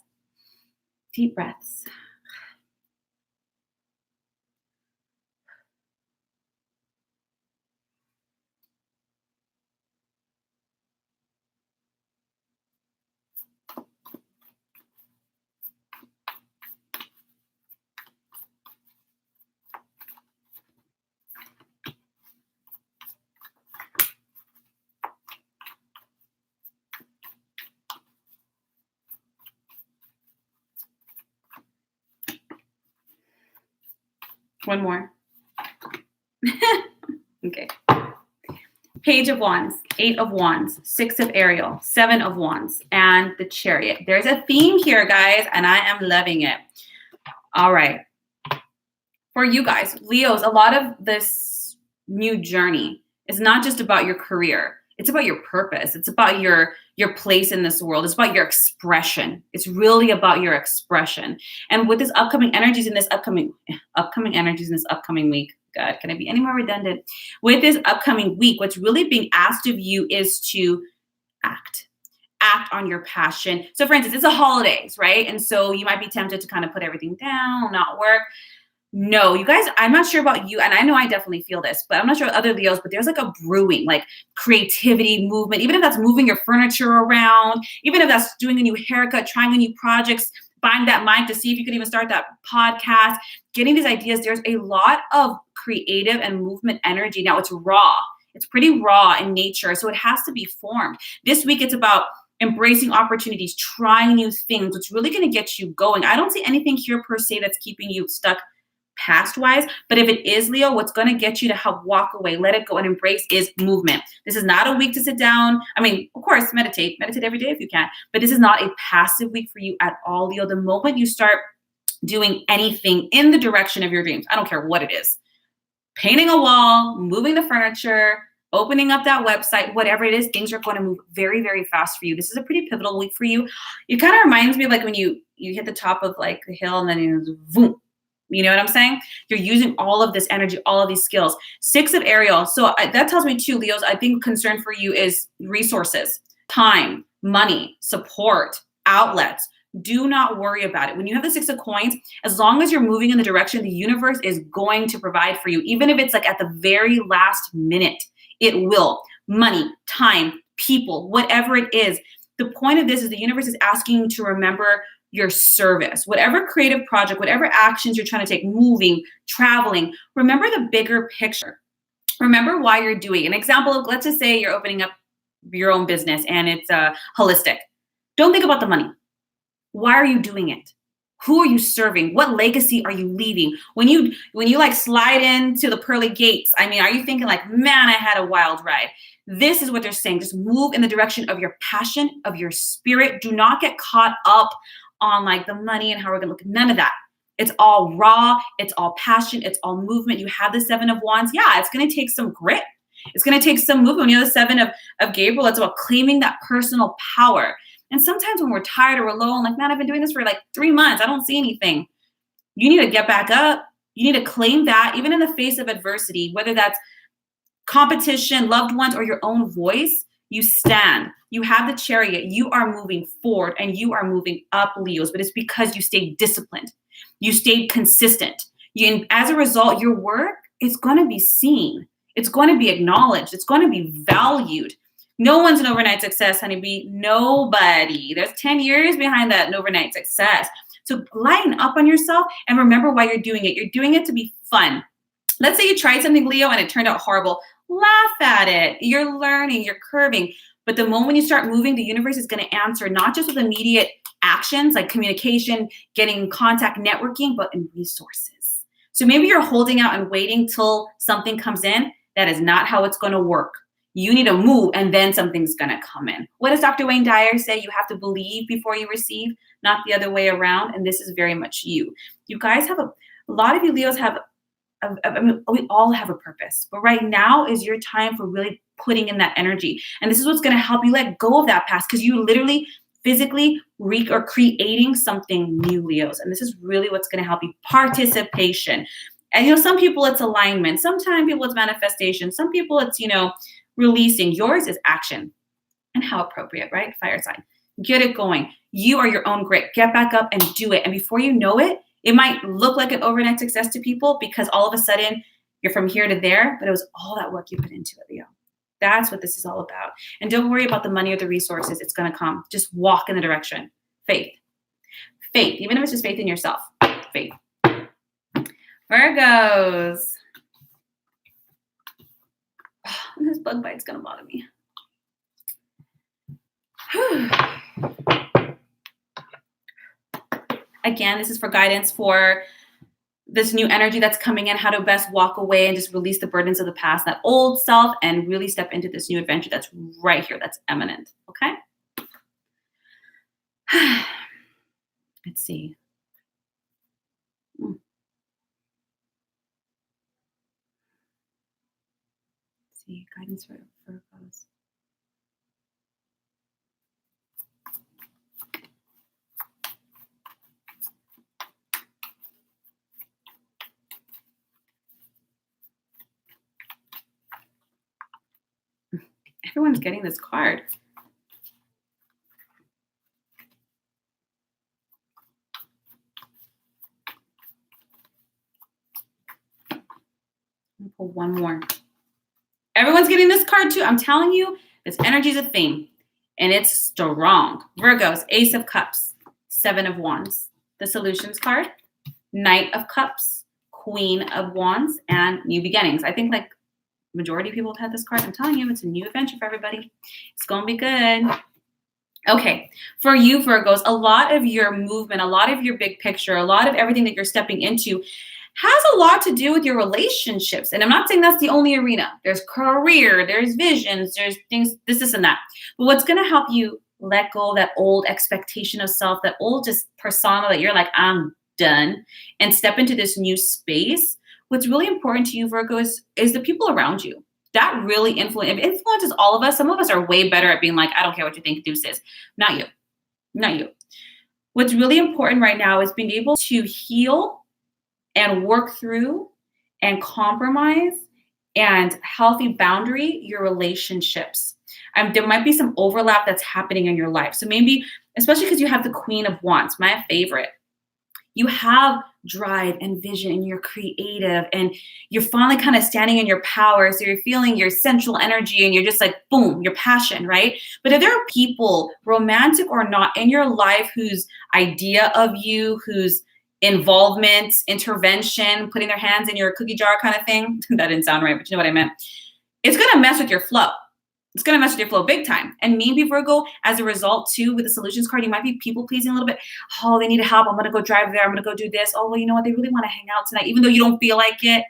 Deep breaths. One more. Okay. Page of Wands, 8 of Wands, 6 of Ariel, 7 of Wands, and the Chariot. There's a theme here, guys, and I am loving it. All right. For you guys, Leos, a lot of this new journey is not just about your career. It's about your purpose. It's about your place in this world. It's about your expression. It's really about your expression. And with this upcoming energies in this upcoming week, God, can I be any more redundant? With this upcoming week, what's really being asked of you is to act on your passion. So for instance, it's the holidays, right? And so you might be tempted to kind of put everything down, not work. No, you guys, I'm not sure about you, and I know I definitely feel this, but I'm not sure other Leos, but there's like a brewing, like creativity, movement, even if that's moving your furniture around, even if that's doing a new haircut, trying a new projects, buying that mic to see if you can even start that podcast, getting these ideas. There's a lot of creative and movement energy. Now it's raw. It's pretty raw in nature, so it has to be formed. This week, it's about embracing opportunities, trying new things. What's really going to get you going. I don't see anything here per se that's keeping you stuck past wise, but if it is, Leo, what's going to get you to help walk away, let it go, and embrace is movement. This is not a week to sit down. I mean, of course, meditate every day if you can, but this is not a passive week for you at all, Leo. The moment you start doing anything in the direction of your dreams, I don't care what it is, painting a wall, moving the furniture, opening up that website, whatever it is, things are going to move very, very fast for you. This is a pretty pivotal week for you. It kind of reminds me of like when you hit the top of like the hill and then you boom. You know what I'm saying? You're using all of this energy, all of these skills. 6 of Ariel. So that tells me too, Leos, I think concern for you is resources, time, money, support, outlets. Do not worry about it. When you have the 6 of Coins, as long as you're moving in the direction, the universe is going to provide for you. Even if it's like at the very last minute, it will. Money, time, people, whatever it is. The point of this is the universe is asking you to remember your service, whatever creative project, whatever actions you're trying to take, moving, traveling, remember the bigger picture. Remember why you're doing. An example of, let's just say you're opening up your own business and it's holistic. Don't think about the money. Why are you doing it? Who are you serving? What legacy are you leaving? When you like slide into the pearly gates, I mean, are you thinking like, man, I had a wild ride? This is what they're saying. Just move in the direction of your passion, of your spirit. Do not get caught up on like the money and how we're going to look. None of that. It's all raw, it's all passion, it's all movement. You have the Seven of Wands. Yeah, it's going to take some grit. It's going to take some movement. When you have the Seven of Gabriel, it's about claiming that personal power. And sometimes when we're tired or we're low and like, man, I've been doing this for like 3 months, I don't see anything. You need to get back up. You need to claim that even in the face of adversity, whether that's competition, loved ones, or your own voice, you stand. You have the Chariot. You are moving forward and you are moving up, Leos, but it's because you stayed disciplined. You stayed consistent. And as a result, your work is going to be seen. It's going to be acknowledged. It's going to be valued. No one's an overnight success, honeybee. Nobody. There's 10 years behind that overnight success. So lighten up on yourself and remember why you're doing it. You're doing it to be fun. Let's say you tried something, Leo, and it turned out horrible. Laugh at it. You're learning, you're curving. But the moment you start moving, the universe is going to answer, not just with immediate actions like communication, getting in contact, networking, but in resources. So maybe you're holding out and waiting till something comes in. That is not how it's going to work. You need to move and then something's going to come in. What does Dr. Wayne Dyer say? You have to believe before you receive, not the other way around. And this is very much you. You guys have a lot of you Leos have, I mean, we all have a purpose, but right now is your time for really putting in that energy. And this is what's going to help you let go of that past, because you literally physically are creating something new, Leos. And this is really what's going to help you. Participation. And, you know, some people it's alignment. Sometimes people it's manifestation. Some people it's, you know, releasing. Yours is action. And how appropriate, right? Fire sign. Get it going. You are your own grit. Get back up and do it. And before you know it, it might look like an overnight success to people because all of a sudden you're from here to there, but it was all that work you put into it, Leo. That's what this is all about. And don't worry about the money or the resources. It's going to come. Just walk in the direction. Faith. Faith. Even if it's just faith in yourself. Faith. Virgos. Oh, this bug bite's going to bother me. Again, this is for guidance for this new energy that's coming in, how to best walk away and just release the burdens of the past, that old self, and really step into this new adventure that's right here, that's imminent, okay? Let's see. Let's see, guidance for Virgos. Everyone's getting this card. I'll pull one more. Everyone's getting this card too. I'm telling you, this energy is a theme and it's strong. Virgos, Ace of Cups, Seven of Wands. The Solutions card, Knight of Cups, Queen of Wands, and New Beginnings. I think like majority of people have had this card. I'm telling you, it's a new adventure for everybody. It's going to be good. Okay, for you, Virgos, a lot of your movement, a lot of your big picture, a lot of everything that you're stepping into has a lot to do with your relationships. And I'm not saying that's the only arena. There's career, there's visions, there's things, this and that. But what's going to help you let go of that old expectation of self, that old just persona that you're like, I'm done, and step into this new space. What's really important to you, Virgo, is the people around you. That really influences all of us. Some of us are way better at being like, I don't care what you think, deuces. Not you. Not you. What's really important right now is being able to heal and work through and compromise and healthy boundary your relationships. There might be some overlap that's happening in your life. So maybe, especially because you have the Queen of Wands, my favorite. You have drive and vision and you're creative and you're finally kind of standing in your power. So you're feeling your central energy and you're just like, boom, your passion, right? But if there are people, romantic or not, in your life whose idea of you, whose involvement, intervention, putting their hands in your cookie jar kind of thing, that didn't sound right, but you know what I meant. It's going to mess with your flow. It's going to mess with your flow big time. And maybe, Virgo, as a result, too, with the Solutions card, you might be people-pleasing a little bit. Oh, they need help. I'm going to go drive there. I'm going to go do this. Oh, well, you know what? They really want to hang out tonight. Even though you don't feel like it,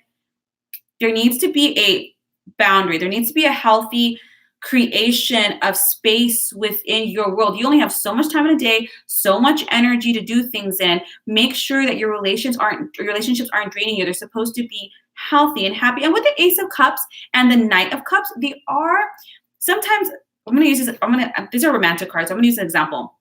there needs to be a boundary. There needs to be a healthy creation of space within your world. You only have so much time in a day, so much energy to do things in. Make sure that your relationships aren't draining you. They're supposed to be healthy and happy. And with the Ace of Cups and the Knight of Cups, they are sometimes, these are romantic cards. I'm going to use an example.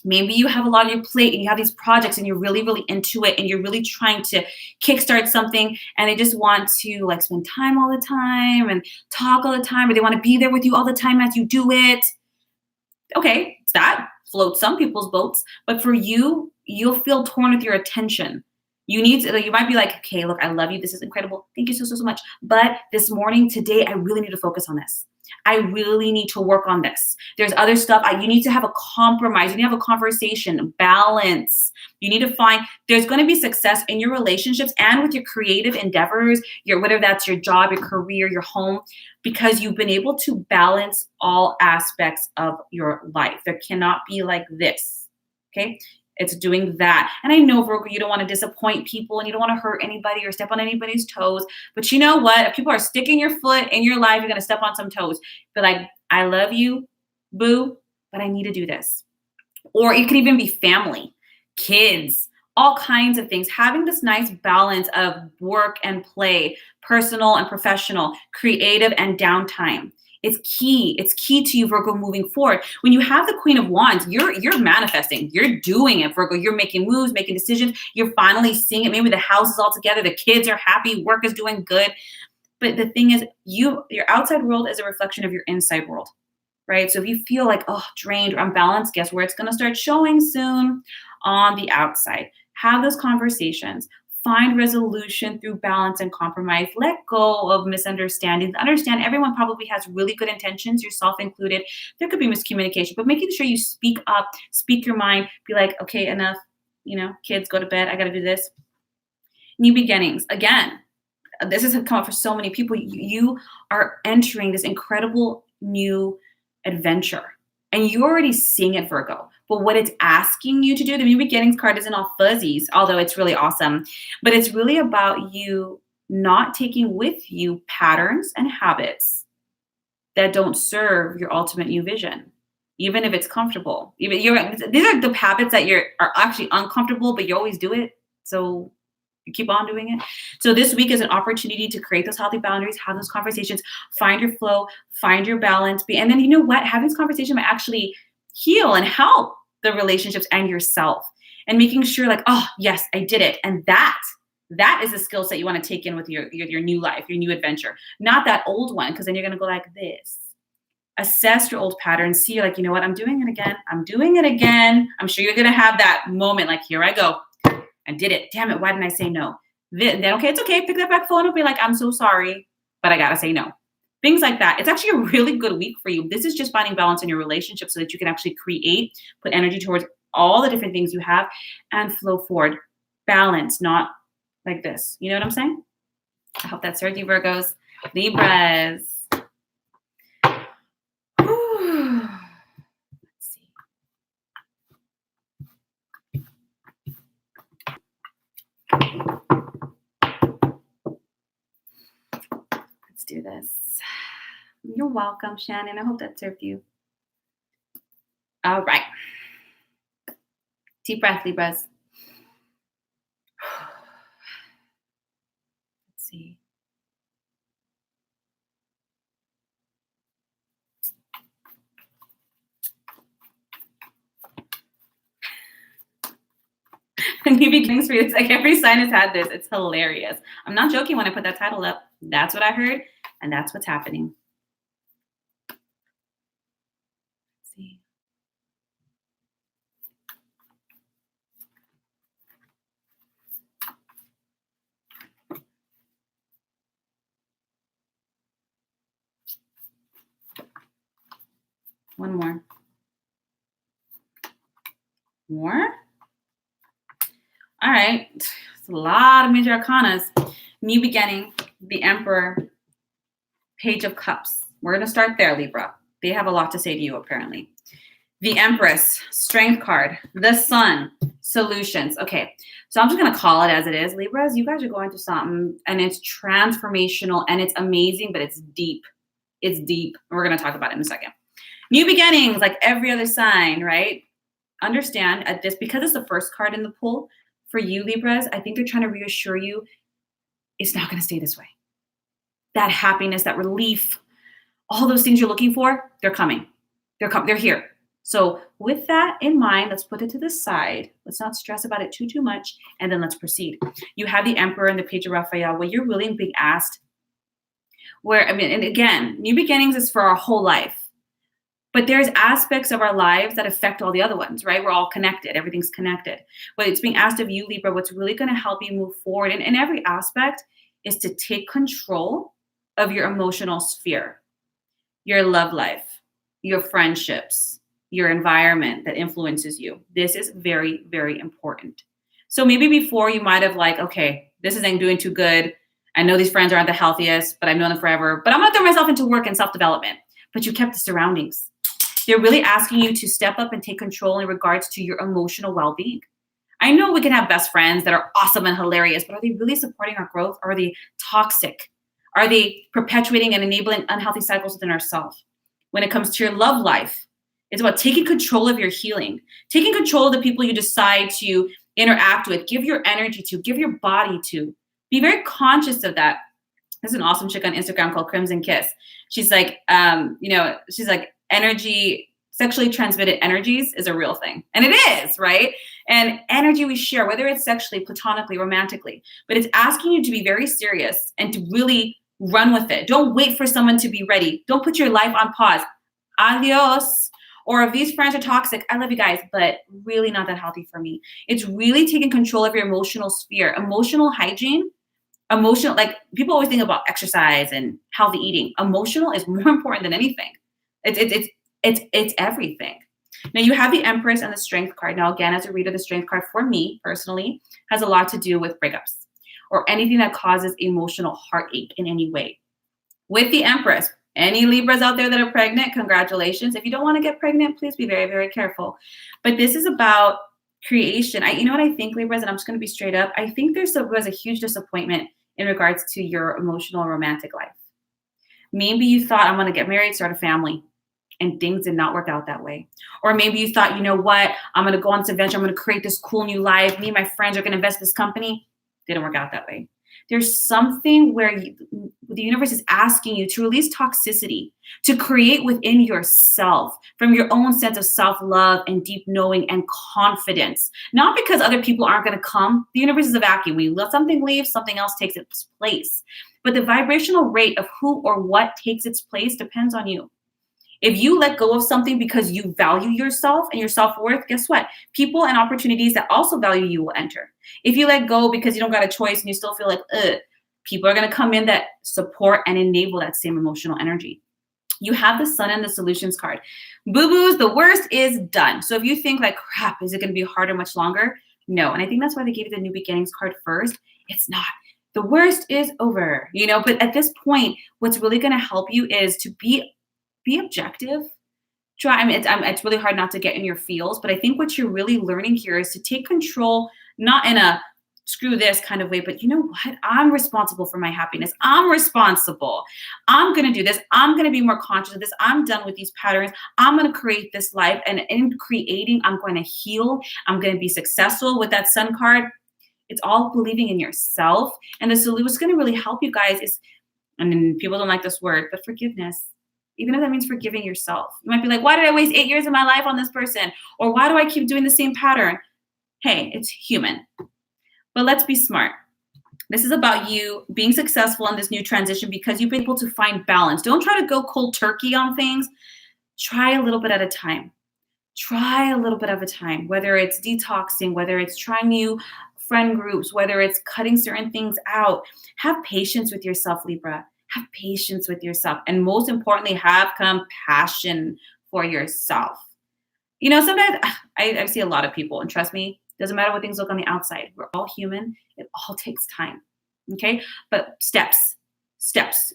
Maybe you have a lot on your plate and you have these projects and you're really, really into it and you're really trying to kickstart something, and they just want to like spend time all the time and talk all the time, or they want to be there with you all the time as you do it. Okay, that floats some people's boats, but for you, you'll feel torn with your attention. You might be like, okay, look, I love you. This is incredible. Thank you so, so, so much. But this morning, today, I really need to focus on this. I really need to work on this. There's other stuff. You need to have a compromise. You need to have a conversation, balance. You need to find, there's going to be success in your relationships and with your creative endeavors, whether that's your job, your career, your home, because you've been able to balance all aspects of your life. There cannot be like this. Okay. It's doing that. And I know, Virgo, you don't want to disappoint people and you don't want to hurt anybody or step on anybody's toes. But you know what? If people are sticking your foot in your life, you're going to step on some toes. Be like, I love you, boo, but I need to do this. Or it could even be family, kids, all kinds of things. Having this nice balance of work and play, personal and professional, creative and downtime. It's key. It's key to you, Virgo, moving forward. When you have the Queen of Wands, you're manifesting. You're doing it, Virgo. You're making moves, making decisions. You're finally seeing it. Maybe the house is all together. The kids are happy. Work is doing good. But the thing is, your outside world is a reflection of your inside world, right? So if you feel like, drained or unbalanced, guess where it's going to start showing soon? On the outside. Have those conversations. Find resolution through balance and compromise. Let go of misunderstandings. Understand everyone probably has really good intentions, yourself included. There could be miscommunication, but making sure you speak up, speak your mind, be like, okay, enough, kids, go to bed. I got to do this. New beginnings. Again, this has come up for so many people. You are entering this incredible new adventure. And you're already seeing it, Virgo. But what it's asking you to do, the new beginnings card isn't all fuzzies, although it's really awesome. But it's really about you not taking with you patterns and habits that don't serve your ultimate new vision, even if it's comfortable. These are the habits that are actually uncomfortable, but you always do it. So you keep on doing it. So this week is an opportunity to create those healthy boundaries, have those conversations, find your flow, find your balance. And then you know what? Having this conversation might actually heal and help the relationships and yourself. And making sure like, oh, yes, I did it. And that is a skill set you want to take in with your new life, your new adventure. Not that old one, because then you're going to go like this. Assess your old patterns. See, like, you know what? I'm doing it again. I'm doing it again. I'm sure you're going to have that moment like, here I go. I did it. Damn it. Why didn't I say no? Then okay, it's okay. Pick that back phone and be like, I'm so sorry, but I got to say no. Things like that. It's actually a really good week for you. This is just finding balance in your relationship so that you can actually create, put energy towards all the different things you have and flow forward. Balance, not like this. You know what I'm saying? I hope that served you, Virgos. Libras. Whew. Let's see. Let's do this. You're welcome, Shannon. I hope that served you. All right. Deep breath, Libras. Let's see. New beginnings for you. It's like every sign has had this. It's hilarious. I'm not joking when I put that title up. That's what I heard, and that's what's happening. Let's see. One more. More? All right. It's a lot of major arcanas. New beginning, the Emperor, Page of Cups. We're going to start there, Libra. They have a lot to say to you, apparently. The Empress, Strength card. The Sun, Solutions. Okay, so I'm just going to call it as it is. Libras, you guys are going through something, and it's transformational, and it's amazing, but it's deep. It's deep. We're going to talk about it in a second. New beginnings, like every other sign, right? Understand at this, because it's the first card in the pool for you, Libras, I think they're trying to reassure you it's not going to stay this way. That happiness, that relief, all those things you're looking for, they're coming. They're here. So with that in mind, let's put it to the side. Let's not stress about it too much. And then let's proceed. You have the Emperor and the Page of Raphael, where you're really being asked and again, new beginnings is for our whole life. But there's aspects of our lives that affect all the other ones, right? We're all connected. Everything's connected. But it's being asked of you, Libra, what's really going to help you move forward in every aspect is to take control of your emotional sphere, your love life, your friendships, your environment that influences you. This is very, very important. So maybe before you might have okay, this isn't doing too good. I know these friends aren't the healthiest, but I've known them forever. But I'm going to throw myself into work and self-development. But you kept the surroundings. They're really asking you to step up and take control in regards to your emotional well-being. I know we can have best friends that are awesome and hilarious, but are they really supporting our growth? Or are they toxic? Are they perpetuating and enabling unhealthy cycles within ourselves? When it comes to your love life, it's about taking control of your healing, taking control of the people you decide to interact with, give your energy to, give your body to. Be very conscious of that. There's an awesome chick on Instagram called Crimson Kiss. She's like, energy, sexually transmitted energies is a real thing. And it is, right? And energy we share, whether it's sexually, platonically, romantically, but it's asking you to be very serious and to really run with it. Don't wait for someone to be ready. Don't put your life on pause. Adios. Or if these friends are toxic, I love you guys, but really not that healthy for me. It's really taking control of your emotional sphere. Emotional hygiene, people always think about exercise and healthy eating. Emotional is more important than anything. It's everything. Now you have the Empress and the Strength card. Now again, as a reader, the Strength card for me personally has a lot to do with breakups or anything that causes emotional heartache in any way. With the Empress, any Libras out there that are pregnant, congratulations. If you don't want to get pregnant, please be very, very careful. But this is about creation. You know what I think, Libras, and I'm just going to be straight up. I think there was a huge disappointment in regards to your emotional and romantic life. Maybe you thought, I'm going to get married, start a family, and things did not work out that way. Or maybe you thought, you know what, I'm going to go on this adventure, I'm going to create this cool new life, me and my friends are going to invest in this company. Didn't work out that way. There's something where the universe is asking you to release toxicity, to create within yourself from your own sense of self-love and deep knowing and confidence. Not because other people aren't going to come. The universe is a vacuum. We let something leave, something else takes its place. But the vibrational rate of who or what takes its place depends on you. If you let go of something because you value yourself and your self-worth, guess what? People and opportunities that also value you will enter. If you let go because you don't got a choice and you still feel like, people are going to come in that support and enable that same emotional energy. You have the Sun and the Solutions card. Boo-boos, the worst is done. So if you think like, crap, is it going to be harder much longer? No. And I think that's why they gave you the New Beginnings card first. It's not. The worst is over, but at this point, what's really going to help you is to be objective. It's really hard not to get in your feels, but I think what you're really learning here is to take control, not in a screw this kind of way, but you know what? I'm responsible for my happiness. I'm responsible. I'm going to do this. I'm going to be more conscious of this. I'm done with these patterns. I'm going to create this life. And in creating, I'm going to heal. I'm going to be successful with that Sun card. It's all believing in yourself. And the solution is going to really help you guys is, and people don't like this word, but forgiveness. Even if that means forgiving yourself. You might be like, why did I waste 8 years of my life on this person? Or why do I keep doing the same pattern? Hey, it's human. But let's be smart. This is about you being successful in this new transition because you've been able to find balance. Don't try to go cold turkey on things. Try a little bit at a time. Try a little bit at a time, whether it's detoxing, whether it's trying new friend groups, whether it's cutting certain things out. Have patience with yourself, Libra. Have patience with yourself. And most importantly, have compassion for yourself. Sometimes I see a lot of people, and trust me, doesn't matter what things look on the outside. We're all human. It all takes time. Okay? But steps.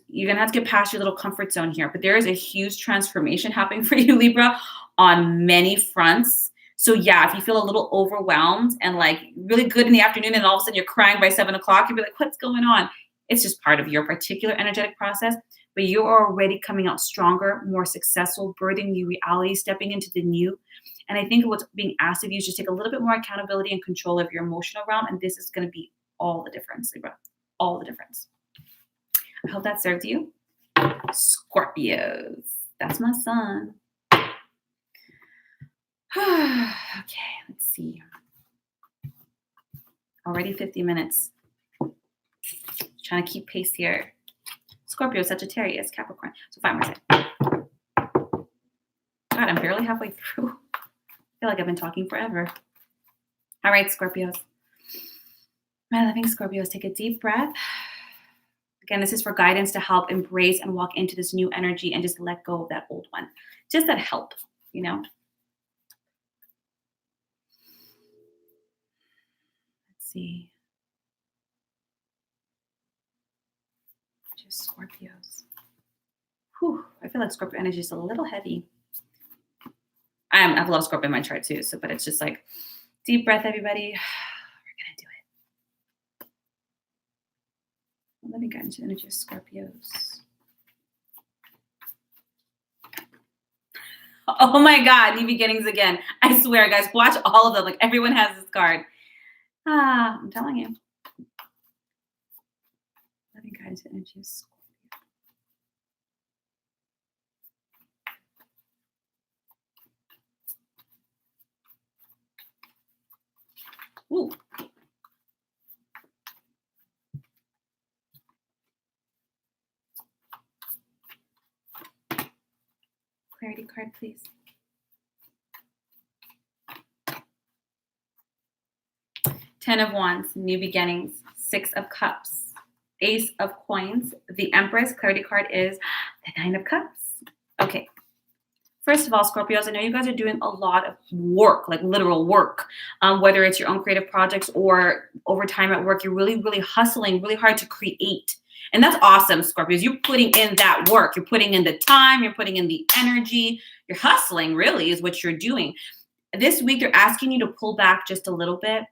You're going to have to get past your little comfort zone here. But there is a huge transformation happening for you, Libra, on many fronts. So yeah, if you feel a little overwhelmed and like really good in the afternoon and all of a sudden you're crying by 7 o'clock, you'll be like, what's going on? It's just part of your particular energetic process. but you're already coming out stronger, more successful, birthing new reality, stepping into the new. And I think what's being asked of you is just take a little bit more accountability and control of your emotional realm. And this is going to be all the difference, Libra. All the difference. I hope that served you. Scorpios. That's my sun. Okay, let's see. Already 50 minutes. Trying to keep pace here. Scorpio, Sagittarius, Capricorn. So 5 more seconds. God, I'm barely halfway through. I feel like I've been talking forever. All right, Scorpios. My loving Scorpios, take a deep breath. Again, this is for guidance to help embrace and walk into this new energy and just let go of that old one. Just that help, you know? Let's see. Just Scorpios. Whew, I feel like Scorpio energy is a little heavy. I have a lot of Scorpio in my chart too, so but it's just like deep breath, everybody. We're gonna do it. Let me get into the energy of Scorpios. Oh my God, new beginnings again. I swear, guys, watch all of them. Like everyone has this card. I'm telling you. Let me get into the energy of Scorpio. Ooh. Clarity card, please. Ten of Wands, new beginnings. 6 of Cups, Ace of Coins. The Empress, clarity card is the 9 of Cups. Okay. First of all, Scorpios, I know you guys are doing a lot of work, like literal work, whether it's your own creative projects or overtime at work. You're really, really hustling really hard to create. And that's awesome, Scorpios. You're putting in that work. You're putting in the time. You're putting in the energy. You're hustling, really, is what you're doing. This week, they're asking you to pull back just a little bit.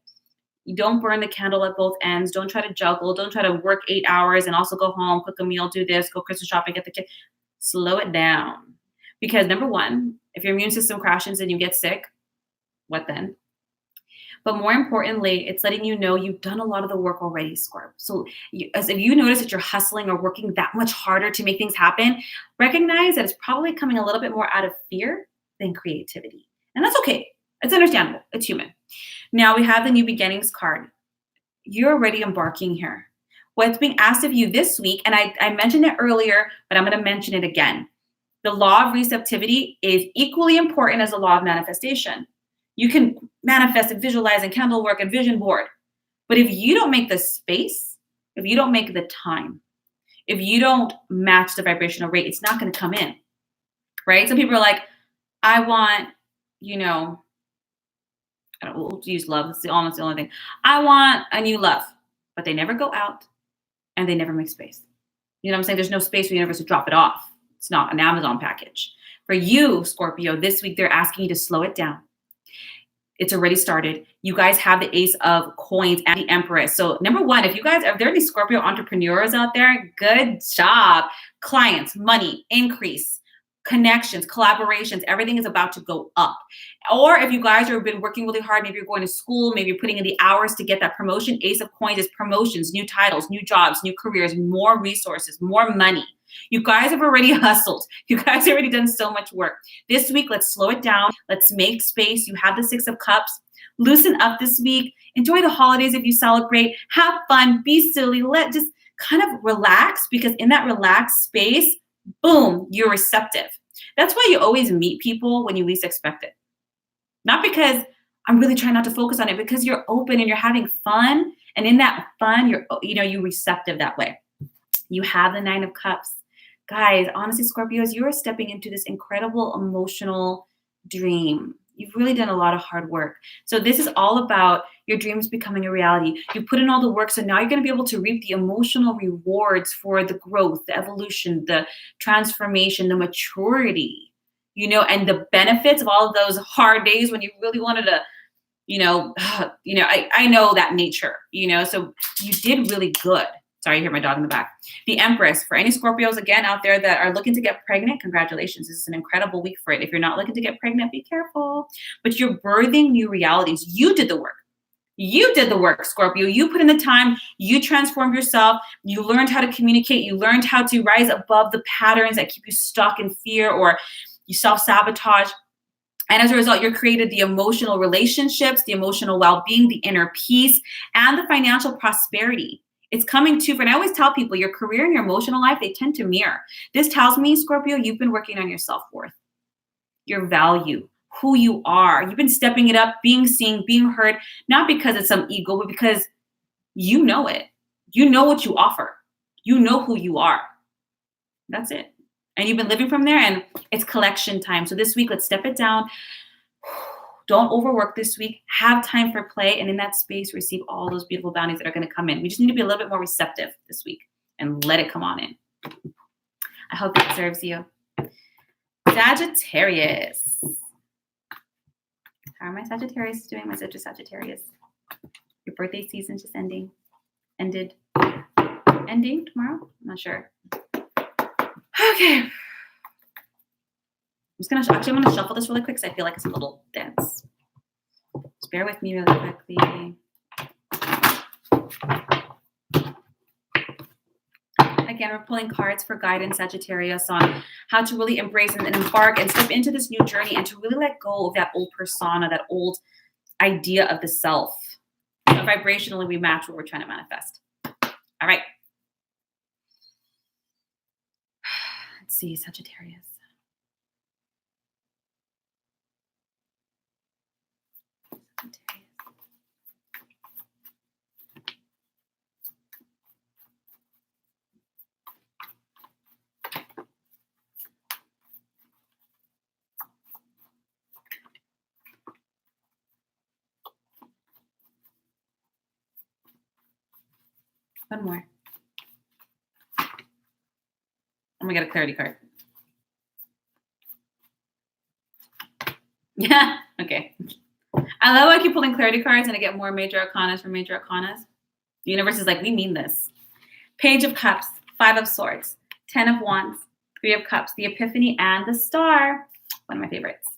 You don't burn the candle at both ends. Don't try to juggle. Don't try to work 8 hours and also go home, cook a meal, do this, go Christmas shopping, get the kid. Slow it down. Because number one, if your immune system crashes and you get sick, what then? But more importantly, it's letting you know you've done a lot of the work already, Scorp. So as if you notice that you're hustling or working that much harder to make things happen, recognize that it's probably coming a little bit more out of fear than creativity. And that's okay. It's understandable. It's human. Now we have the new beginnings card. You're already embarking here. What's being asked of you this week, and I mentioned it earlier, but I'm going to mention it again. The law of receptivity is equally important as the law of manifestation. You can manifest and visualize and candle work and vision board. But if you don't make the space, if you don't make the time, if you don't match the vibrational rate, it's not going to come in, right? Some people are like, I want, we'll use love. It's almost the only thing. I want a new love, but they never go out and they never make space. You know what I'm saying? There's no space for the universe to drop it off. It's not an Amazon package. For you, Scorpio, this week, they're asking you to slow it down. It's already started. You guys have the Ace of Coins and the Empress. So number one, if there are any Scorpio entrepreneurs out there, good job. Clients, money, increase, connections, collaborations, everything is about to go up. Or if you guys have been working really hard, maybe you're going to school, maybe you're putting in the hours to get that promotion. Ace of Coins is promotions, new titles, new jobs, new careers, more resources, more money. You guys have already hustled. You guys have already done so much work. This week, let's slow it down. Let's make space. You have the 6 of Cups. Loosen up this week. Enjoy the holidays if you celebrate. Have fun. Be silly. Just kind of relax, because in that relaxed space, boom, you're receptive. That's why you always meet people when you least expect it. Not because I'm really trying not to focus on it, because you're open and you're having fun. And in that fun, you're receptive that way. You have the 9 of Cups. Guys, honestly, Scorpios, you are stepping into this incredible emotional dream. You've really done a lot of hard work. So this is all about your dreams becoming a reality. You put in all the work, so now you're going to be able to reap the emotional rewards for the growth, the evolution, the transformation, the maturity, and the benefits of all of those hard days when you really wanted to, I know that nature, so you did really good. Sorry, you hear my dog in the back. The Empress. For any Scorpios, again, out there that are looking to get pregnant, congratulations. This is an incredible week for it. If you're not looking to get pregnant, be careful. But you're birthing new realities. You did the work. You did the work, Scorpio. You put in the time. You transformed yourself. You learned how to communicate. You learned how to rise above the patterns that keep you stuck in fear or you self-sabotage. And as a result, you're created the emotional relationships, the emotional well-being, the inner peace, and the financial prosperity. It's coming too. And I always tell people your career and your emotional life, they tend to mirror. This tells me, Scorpio, you've been working on your self-worth, your value, who you are. You've been stepping it up, being seen, being heard, not because it's some ego, but because you know it. You know what you offer. You know who you are. That's it. And you've been living from there, and it's collection time. So this week, let's step it down. Don't overwork this week. Have time for play. And in that space, receive all those beautiful bounties that are going to come in. We just need to be a little bit more receptive this week and let it come on in. I hope it serves you. Sagittarius. How are my Sagittarius doing? My Sagittarius. Your birthday season just ending. Ending tomorrow? I'm not sure. Okay. I'm gonna shuffle this really quick because I feel like it's a little dense. Just bear with me really quickly. Again, we're pulling cards for guidance, Sagittarius, on how to really embrace and embark and step into this new journey and to really let go of that old persona, that old idea of the self. So vibrationally, we match what we're trying to manifest. All right. Let's see, Sagittarius. One more. Oh, we got a clarity card. Yeah, okay. I love how I keep pulling clarity cards and I get more major arcanas from major arcanas. The universe is like, we mean this. Page of Cups, 5 of Swords, 10 of Wands, 3 of Cups, the Epiphany, and the Star. One of my favorites.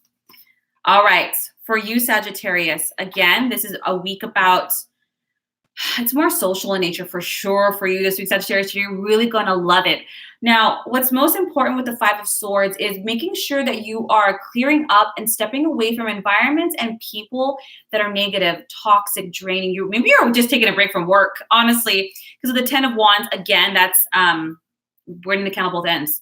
All right, for you, Sagittarius, again, this is a week about, it's more social in nature for sure for you this week, Sagittarius. You're really going to love it. Now, what's most important with the 5 of Swords is making sure that you are clearing up and stepping away from environments and people that are negative, toxic, draining you. Maybe you're just taking a break from work, honestly, because of the 10 of Wands, again, that's burning the candle both ends.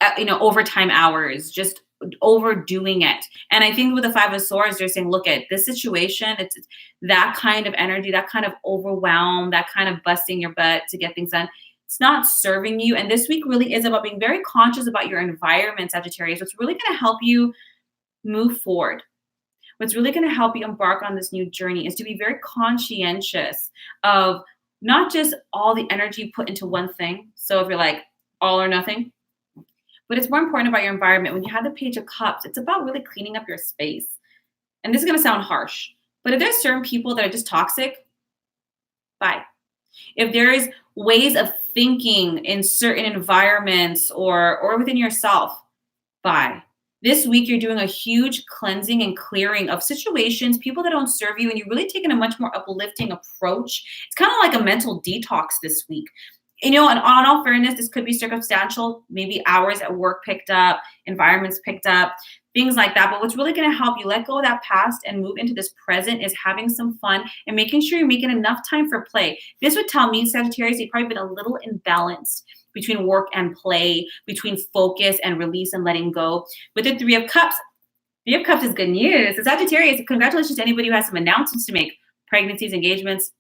Overtime hours, just overdoing it. And I think with the 5 of Swords, they're saying, look at this situation. It's that kind of energy, that kind of overwhelm, that kind of busting your butt to get things done. It's not serving you. And this week really is about being very conscious about your environment, Sagittarius. What's really going to help you move forward, what's really going to help you embark on this new journey is to be very conscientious of not just all the energy you put into one thing. So if you're like all or nothing, but it's more important about your environment. When you have the Page of Cups, it's about really cleaning up your space. And this is going to sound harsh, but if there's certain people that are just toxic, bye. If there's ways of thinking in certain environments or within yourself, bye. This week, you're doing a huge cleansing and clearing of situations, people that don't serve you, and you're really taking a much more uplifting approach. It's kind of like a mental detox this week. And on all fairness, this could be circumstantial, maybe hours at work picked up, environments picked up, things like that. But what's really going to help you let go of that past and move into this present is having some fun and making sure you're making enough time for play. This would tell me, Sagittarius, you've probably been a little imbalanced between work and play, between focus and release and letting go. With the 3 of Cups, 3 of Cups is good news. So Sagittarius, congratulations to anybody who has some announcements to make, pregnancies, engagements,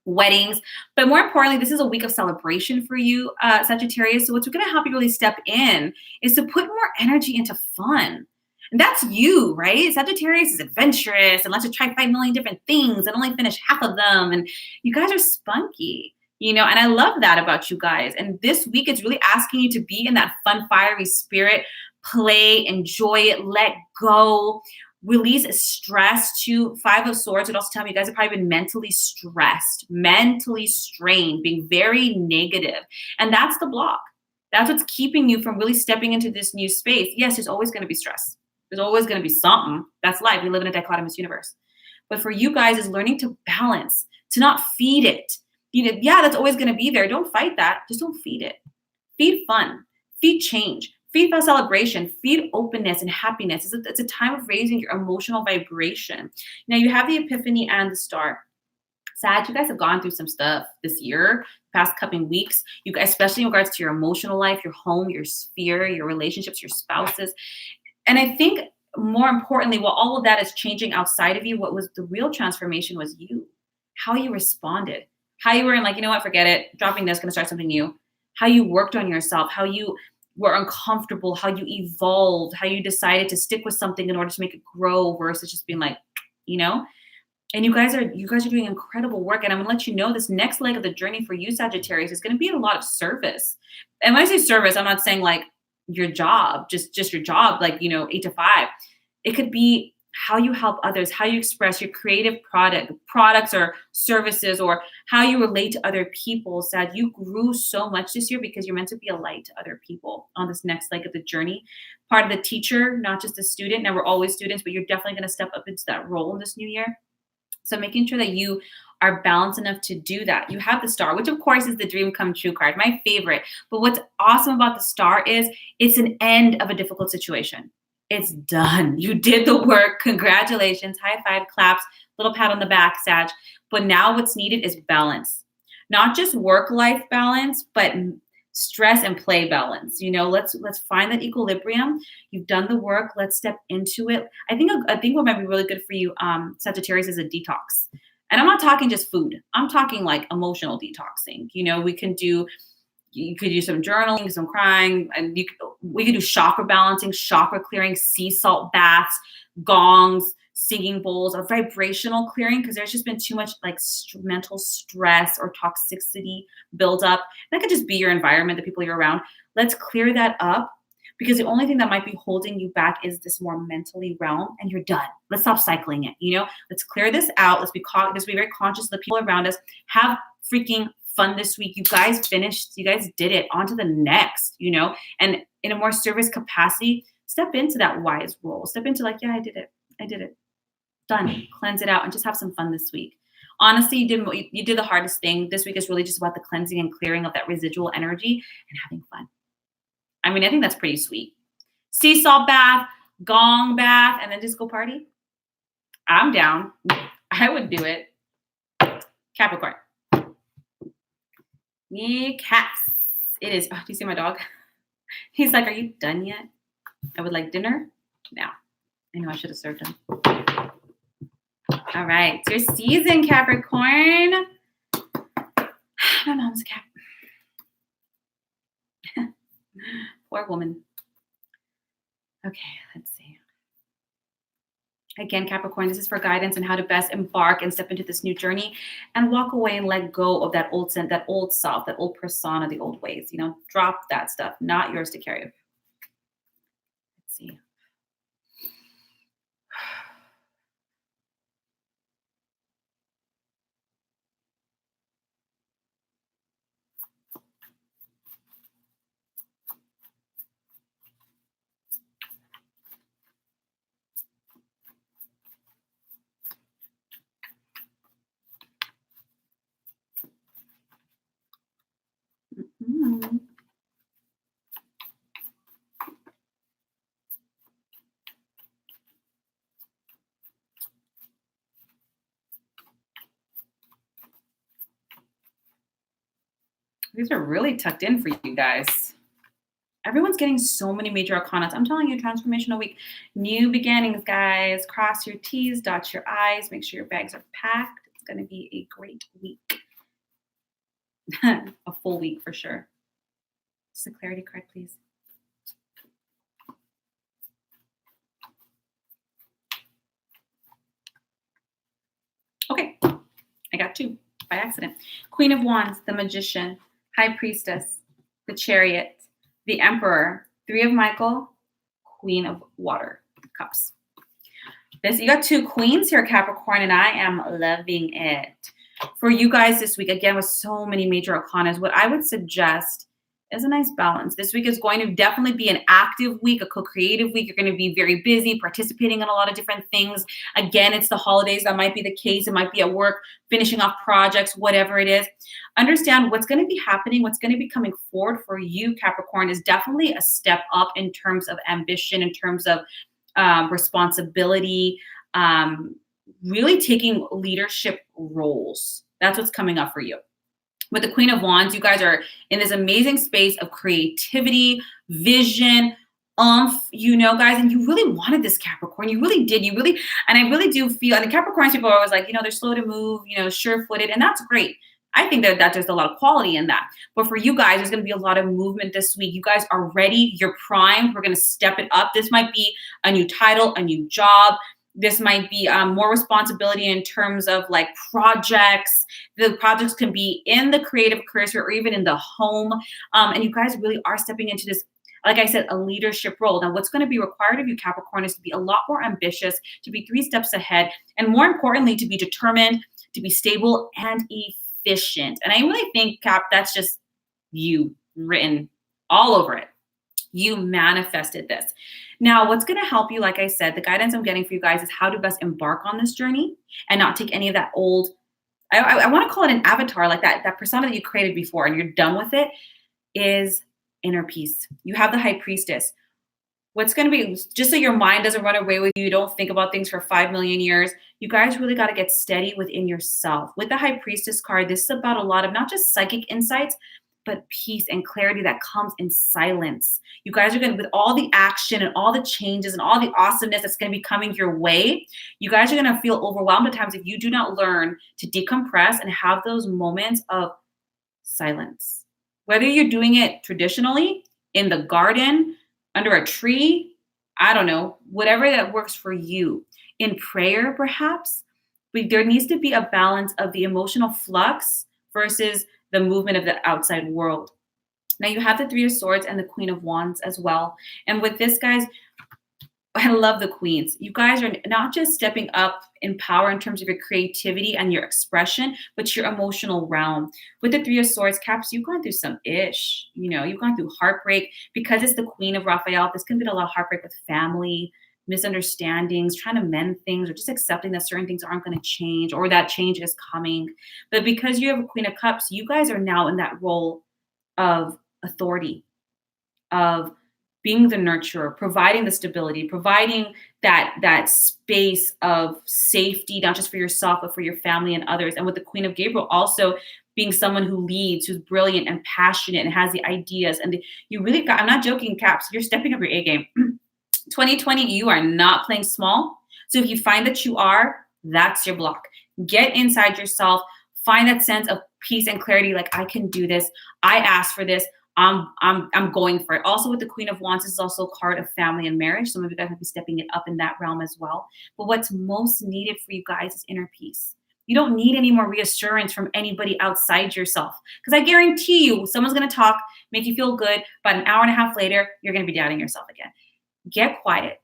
weddings, but more importantly, this is a week of celebration for you, Sagittarius. So what's going to help you really step in is to put more energy into fun. And that's you, right? Sagittarius is adventurous and lets you try 5 million different things and only finish half of them. And you guys are spunky, and I love that about you guys. And this week, it's really asking you to be in that fun, fiery spirit, play, enjoy it, let go, release stress to Five of Swords. It also tells me you guys have probably been mentally stressed, mentally strained, being very negative. And that's the block. That's what's keeping you from really stepping into this new space. Yes, there's always going to be stress. There's always going to be something. That's life. We live in a dichotomous universe. But for you guys is learning to balance, to not feed it. Yeah, that's always going to be there. Don't fight that. Just don't feed it. Feed fun. Feed change. Feed celebration. Feed openness and happiness. It's a time of raising your emotional vibration. Now you have the Epiphany and the Star. Sad, you guys have gone through some stuff this year, past couple weeks. You guys, especially in regards to your emotional life, your home, your sphere, your relationships, your spouses. And I think more importantly, while all of that is changing outside of you, what was the real transformation was you, how you responded, how you were in like, you know what, forget it, dropping this, going to start something new, how you worked on yourself, how you were uncomfortable, how you evolved, how you decided to stick with something in order to make it grow versus just being like, you know. And you guys are doing incredible work. And I'm gonna let you know this next leg of the journey for you, Sagittarius, is gonna be a lot of service. And when I say service, I'm not saying like your job, just your job, like, 8 to 5. It could be how you help others, how you express your creative products or services, or how you relate to other people. Sad, you grew so much this year because you're meant to be a light to other people on this next leg of the journey. Part of the teacher, not just the student. Now we're always students, but you're definitely gonna step up into that role in this new year. So making sure that you are balanced enough to do that. You have the Star, which of course is the dream come true card, my favorite. But what's awesome about the Star is it's an end of a difficult situation. It's done. You did the work. Congratulations. High five, claps, little pat on the back, Sag. But now what's needed is balance. Not just work-life balance, but stress and play balance. Let's find that equilibrium. You've done the work. Let's step into it. I think what might be really good for you, Sagittarius, is a detox. And I'm not talking just food. I'm talking like emotional detoxing. You could do some journaling, some crying, and we could do chakra balancing, chakra clearing, sea salt baths, gongs, singing bowls, or vibrational clearing, because there's just been too much like mental stress or toxicity build up. That could just be your environment, the people you're around. Let's clear that up, because the only thing that might be holding you back is this more mentally realm, and you're done. Let's stop cycling it. Let's clear this out. Let's be very conscious of the people around us. Have freaking fun this week. You guys finished. You guys did it. On to the next, and in a more service capacity, step into that wise role. Step into like, yeah, I did it. Done. Cleanse it out and just have some fun this week. Honestly, you did the hardest thing. This week is really just about the cleansing and clearing of that residual energy and having fun. I mean, I think that's pretty sweet. Sea salt bath, gong bath, and then just go party. I'm down. I would do it. Capricorn. Cats. It is. Oh, do you see my dog? He's like, are you done yet? I would like dinner now. I know I should have served him. All right. It's your season, Capricorn. My mom's a cat. Poor woman. Okay, let's see. Again, Capricorn, this is for guidance on how to best embark and step into this new journey and walk away and let go of that old self, that old persona, the old ways. Drop that stuff. Not yours to carry. Let's see. Mm-hmm. These are really tucked in for you guys. Everyone's getting so many major arcana. I'm telling you, transformational week. New beginnings, guys. Cross your T's, dot your I's. Make sure your bags are packed. It's going to be a great week. A full week for sure. Just a clarity card, please. Okay, I got two by accident. Queen of Wands, the Magician, High Priestess, the Chariot, the Emperor, Three of Michael, Queen of Water, Cups. This, you got two queens here, Capricorn, and I am loving it. For you guys this week, again, with so many major arcanas, what I would suggest is a nice balance. This week is going to definitely be an active week, a co-creative week. You're going to be very busy, participating in a lot of different things. Again, it's the holidays. That might be the case. It might be at work, finishing off projects, whatever it is. Understand what's going to be happening, what's going to be coming forward for you, Capricorn, is definitely a step up in terms of ambition, in terms of responsibility, really taking leadership roles. That's what's coming up for you. With the Queen of Wands, you guys are in this amazing space of creativity, vision, guys, and you really wanted this, Capricorn. You really did. And I really do feel, and the Capricorn people are always like, they're slow to move, sure-footed, and that's great. I think that there's a lot of quality in that. But for you guys, there's going to be a lot of movement this week. You guys are ready. You're primed. We're going to step it up. This might be a new title, a new job. This might be more responsibility in terms of like projects. The projects can be in the creative career or even in the home. And you guys really are stepping into this, like I said, a leadership role. Now, what's going to be required of you, Capricorn, is to be a lot more ambitious, to be 3 steps ahead, and more importantly, to be determined, to be stable and efficient. And I really think, Cap, that's just you written all over it. You manifested this. Now, what's going to help you, like I said, the guidance I'm getting for you guys is how to best embark on this journey and not take any of that old, I want to call it an avatar, like that persona that you created before and you're done with it, is inner peace. You have the High Priestess. What's going to be, just so your mind doesn't run away with you, don't think about things for 5 million years, you guys really got to get steady within yourself. With the High Priestess card, this is about a lot of not just psychic insights, but peace and clarity that comes in silence. You guys are going to, with all the action and all the changes and all the awesomeness that's going to be coming your way, you guys are going to feel overwhelmed at times if you do not learn to decompress and have those moments of silence. Whether you're doing it traditionally, in the garden, under a tree, I don't know, whatever that works for you. In prayer, perhaps, but there needs to be a balance of the emotional flux versus the movement of the outside world. Now you have the 3 of Swords and the Queen of Wands as well. And with this, guys, I love the queens. You guys are not just stepping up in power in terms of your creativity and your expression, but your emotional realm. With the 3 of Swords, Caps, you've gone through some ish. You've gone through heartbreak. Because it's the Queen of Raphael, this can be a lot of heartbreak with family, misunderstandings, trying to mend things, or just accepting that certain things aren't going to change or that change is coming. But because you have a Queen of Cups, you guys are now in that role of authority, of being the nurturer, providing the stability, providing that space of safety, not just for yourself, but for your family and others. And with the Queen of Gabriel, also being someone who leads, who's brilliant and passionate and has the ideas. And you really got, I'm not joking, Caps, you're stepping up your A game. 2020, you are not playing small. So if you find that you are, that's your block. Get inside yourself, find that sense of peace and clarity. Like, I can do this. I asked for this. I'm going for it. Also with the Queen of Wands, this is also a card of family and marriage. Some of you guys might be stepping it up in that realm as well. But what's most needed for you guys is inner peace. You don't need any more reassurance from anybody outside yourself. Because I guarantee you, someone's going to talk, make you feel good. But an hour and a half later, you're going to be doubting yourself again. Get quiet.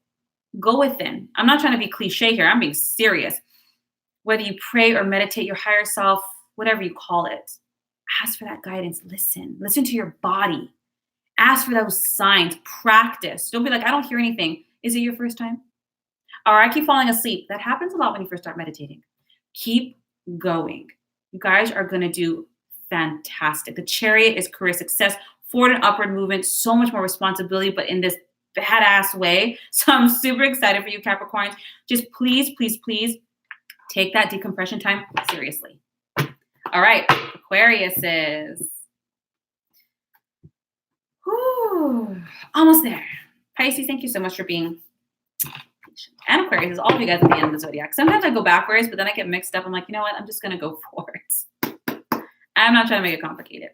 Go within. I'm not trying to be cliche here. I'm being serious. Whether you pray or meditate, your higher self, whatever you call it, ask for that guidance. Listen to your body. Ask for those signs. Practice. Don't be like, I don't hear anything. Is it your first time? Or I keep falling asleep. That happens a lot when you first start meditating. Keep going. You guys are going to do fantastic. The Chariot is career success, forward and upward movement, so much more responsibility, but in this badass way. So I'm super excited for you, Capricorns. Just please, please, please take that decompression time seriously. All right, Aquariuses. Whew, almost there. Pisces, thank you so much for being patient. And Aquarius, all of you guys at the end of the zodiac. Sometimes I go backwards, but then I get mixed up. I'm like, you know what? I'm just going to go forwards. I'm not trying to make it complicated.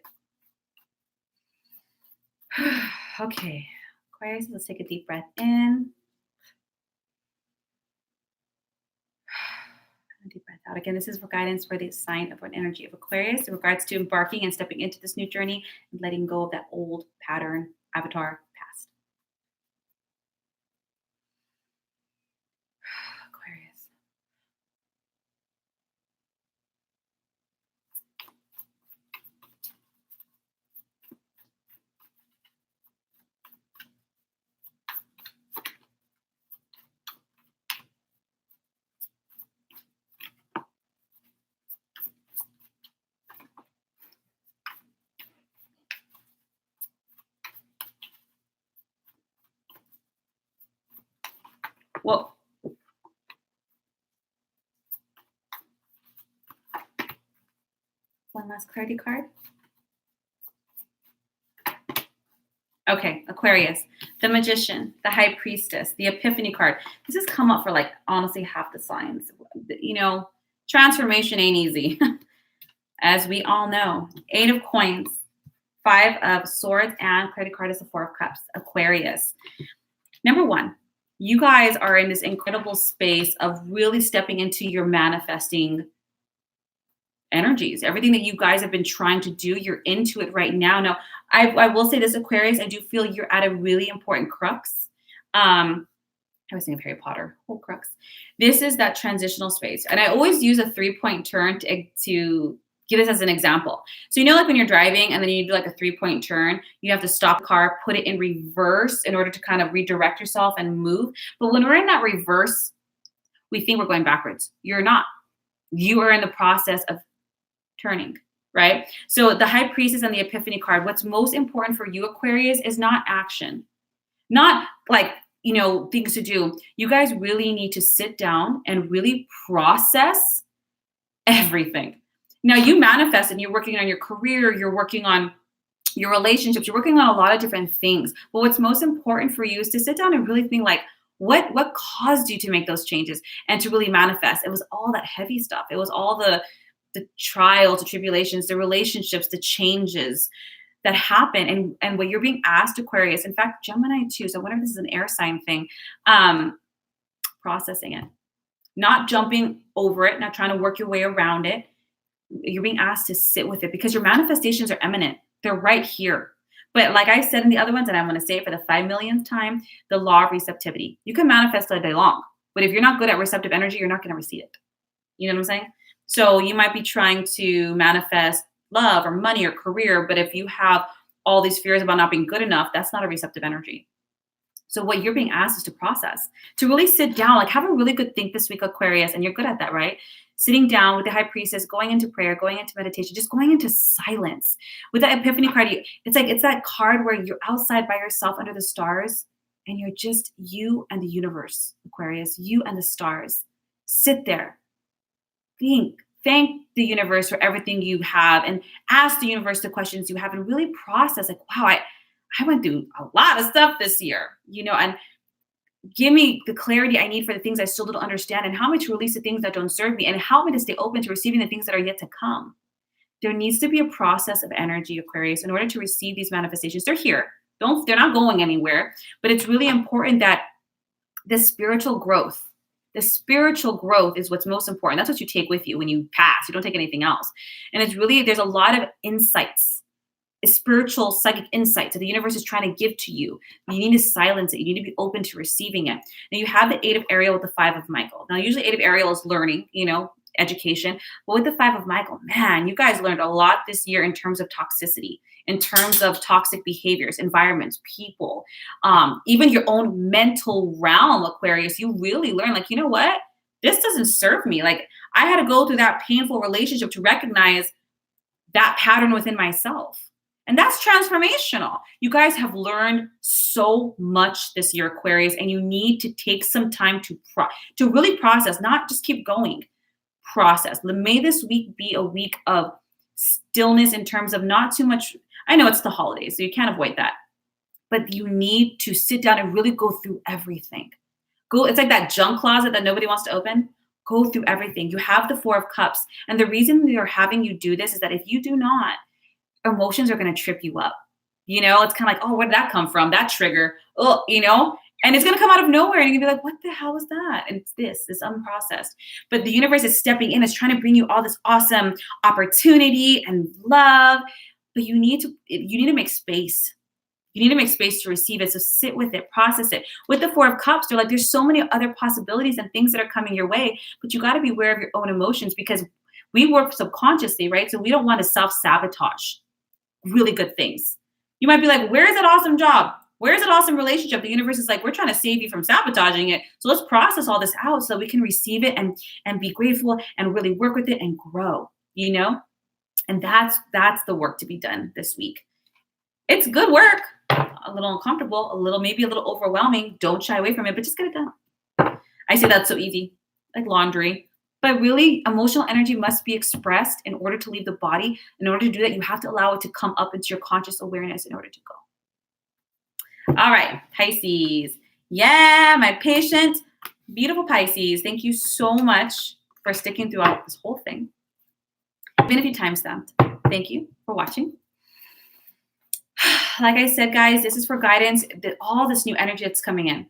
Okay. Aquarius, let's take a deep breath in. Deep breath out. Again, this is for guidance for the sign of an energy of Aquarius in regards to embarking and stepping into this new journey and letting go of that old pattern, avatar, past. Aquarius. One last clarity card. Okay, Aquarius, the Magician, the High Priestess, the Epiphany card. This has come up for like honestly half the signs. You know, transformation ain't easy, as we all know. 8 of Coins, 5 of Swords, and clarity card is the 4 of Cups. Aquarius. Number 1, you guys are in this incredible space of really stepping into your manifesting energies. Everything that you guys have been trying to do, you're into it right now. Now, I will say this, Aquarius, I do feel you're at a really important crux. I was thinking of Harry Potter, whole crux. This is that transitional space. And I always use a 3-point turn to give this as an example. So, you know, like when you're driving and then you do like a 3-point turn, you have to stop the car, put it in reverse in order to kind of redirect yourself and move. But when we're in that reverse, we think we're going backwards. You're not. You are in the process of turning, right? So the High Priestess and the Epiphany card, what's most important for you, Aquarius, is not action, not like, you know, things to do. You guys really need to sit down and really process everything. Now you manifest and you're working on your career, you're working on your relationships, you're working on a lot of different things. But what's most important for you is to sit down and really think like, what caused you to make those changes and to really manifest? It was all that heavy stuff. It was all the trials, the tribulations, the relationships, the changes that happen. And what you're being asked, Aquarius, in fact, Gemini too. So I wonder if this is an air sign thing, processing it, not jumping over it, not trying to work your way around it. You're being asked to sit with it because your manifestations are imminent. They're right here. But like I said in the other ones, and I'm going to say it for the 5 millionth time, the law of receptivity. You can manifest all day long, but if you're not good at receptive energy, you're not going to receive it. You know what I'm saying? So you might be trying to manifest love or money or career, but if you have all these fears about not being good enough, that's not a receptive energy. So what you're being asked is to process, to really sit down, like have a really good think this week, Aquarius, and you're good at that, right? Sitting down with the High Priestess, going into prayer, going into meditation, just going into silence. With that Epiphany card, it's that card where you're outside by yourself under the stars and you're just you and the universe, Aquarius, you and the stars. Sit there. Thank the universe for everything you have and ask the universe the questions you have and really process like, wow, I went through a lot of stuff this year, you know, and give me the clarity I need for the things I still don't understand and how me to release the things that don't serve me and help me to stay open to receiving the things that are yet to come. There needs to be a process of energy, Aquarius, in order to receive these manifestations. They're here. They're not going anywhere, but it's really important that the spiritual growth is what's most important. That's what you take with you when you pass. You don't take anything else. And it's really, there's a lot of insights, spiritual, psychic insights that the universe is trying to give to you. You need to silence it. You need to be open to receiving it. Now you have the 8 of Ariel with the 5 of Michael. Now usually 8 of Ariel is learning, you know, education. But with the 5 of Michael, man, you guys learned a lot this year in terms of toxicity, in terms of toxic behaviors, environments, people, even your own mental realm, Aquarius. You really learn, like, you know what? This doesn't serve me. Like, I had to go through that painful relationship to recognize that pattern within myself. And that's transformational. You guys have learned so much this year, Aquarius, and you need to take some time to really process, not just keep going. Process. May this week be a week of stillness in terms of not too much. I know it's the holidays, so you can't avoid that. But you need to sit down and really go through everything. It's like that junk closet that nobody wants to open. Go through everything. You have the 4 of Cups. And the reason we are having you do this is that if you do not, emotions are going to trip you up. You know, it's kind of like, oh, where did that come from? That trigger. Oh, you know, and it's going to come out of nowhere. And you're going to be like, what the hell is that? And it's this unprocessed. But the universe is stepping in, is trying to bring you all this awesome opportunity and love. But you need to make space. You need to make space to receive it. So sit with it, process it. With the 4 of Cups, they're like, there's so many other possibilities and things that are coming your way, but you got to be aware of your own emotions because we work subconsciously, right? So we don't want to self-sabotage really good things. You might be like, where's that awesome job? Where's that awesome relationship? The universe is like, we're trying to save you from sabotaging it. So let's process all this out so we can receive it and be grateful and really work with it and grow, you know? And that's the work to be done this week. It's good work, a little uncomfortable, maybe a little overwhelming. Don't shy away from it, but just get it done. I say that's so easy, like laundry. But really, emotional energy must be expressed in order to leave the body. In order to do that, you have to allow it to come up into your conscious awareness in order to go. All right, Pisces. Yeah, my patient, beautiful Pisces. Thank you so much for sticking throughout this whole thing. Even if you timestamped, thank you for watching. Like I said, guys, this is for guidance. All this new energy that's coming in,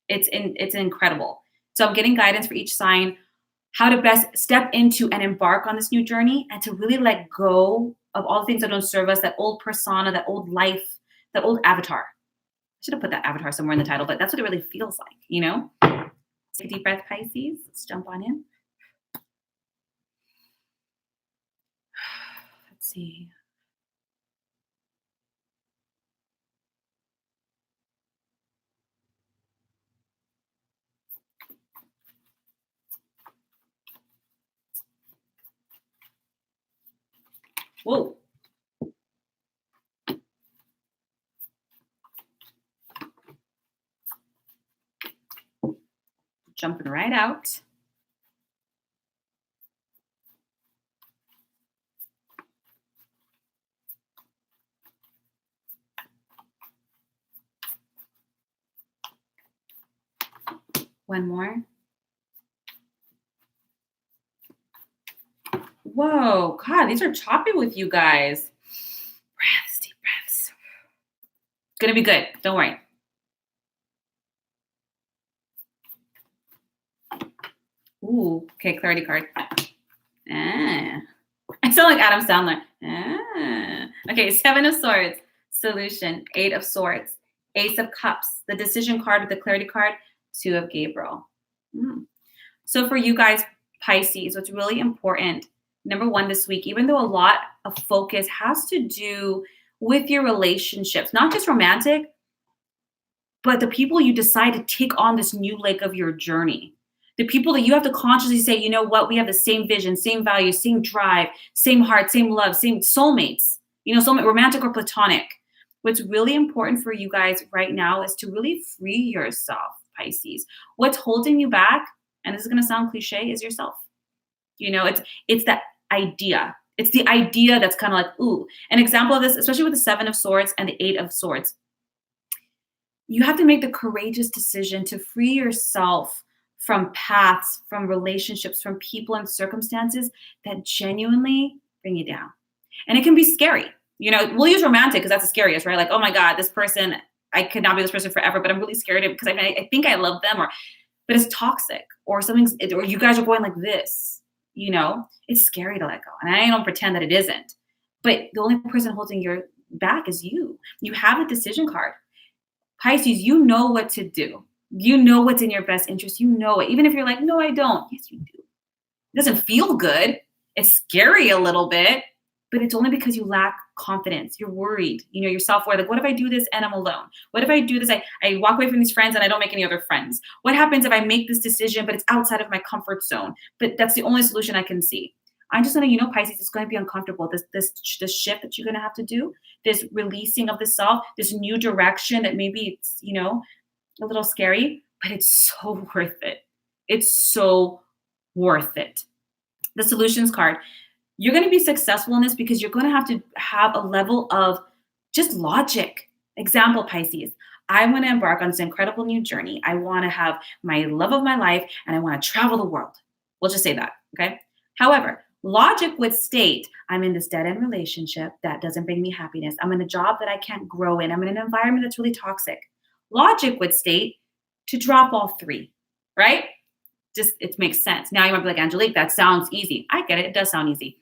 it's incredible. So I'm getting guidance for each sign, how to best step into and embark on this new journey, and to really let go of all the things that don't serve us, that old persona, that old life, that old avatar. I should have put that avatar somewhere in the title, but that's what it really feels like, you know? Take a deep breath, Pisces. Let's jump on in. Let's see. Whoa. Jumping right out. One more. Whoa, God, these are choppy with you guys. Breaths, deep breaths. It's gonna be good. Don't worry. Ooh, okay, clarity card. Ah. I sound like Adam Sandler. Ah. Okay, 7 of Swords, solution. 8 of Swords, Ace of Cups, the decision card with the clarity card, 2 of Gabriel. So for you guys, Pisces, what's really important, number one this week, even though a lot of focus has to do with your relationships, not just romantic, but the people you decide to take on this new leg of your journey. The people that you have to consciously say, you know what, we have the same vision, same values, same drive, same heart, same love, same soulmates, you know, soulmate, romantic or platonic. What's really important for you guys right now is to really free yourself, Pisces. What's holding you back, and this is going to sound cliche, is yourself. You know, it's that idea. It's the idea that's kind of like, ooh. An example of this, especially with the 7 of Swords and the 8 of Swords, you have to make the courageous decision to free yourself from paths, from relationships, from people and circumstances that genuinely bring you down. And it can be scary. You know, we'll use romantic because that's the scariest, right? Like, oh my God, this person, I could not be this person forever, but I'm really scared of it because I think I love them, but it's toxic, or or you guys are going like this, you know, it's scary to let go. And I don't pretend that it isn't, but the only person holding your back is you. You have a decision card. Pisces, you know what to do. You know what's in your best interest. You know it. Even if you're like, no, I don't. Yes, you do. It doesn't feel good. It's scary a little bit, but it's only because you lack confidence. You're worried, you know, your self-worth. Like, what if I do this and I'm alone? What if I do this? I walk away from these friends and I don't make any other friends. What happens if I make this decision, but it's outside of my comfort zone? But that's the only solution I can see. I just want to, you know, Pisces, it's going to be uncomfortable. This shift that you're going to have to do, this releasing of the self, this new direction that maybe it's, you know, a little scary, but it's so worth it. It's so worth it. The solutions card. You're going to be successful in this because you're going to have a level of just logic. Example, Pisces. I want to embark on this incredible new journey. I want to have my love of my life and I want to travel the world. We'll just say that, okay? However, logic would state, I'm in this dead-end relationship that doesn't bring me happiness. I'm in a job that I can't grow in. I'm in an environment that's really toxic. Logic would state to drop all 3, right? Just, it makes sense. Now you might be like, Angelique, that sounds easy. I get it. It does sound easy.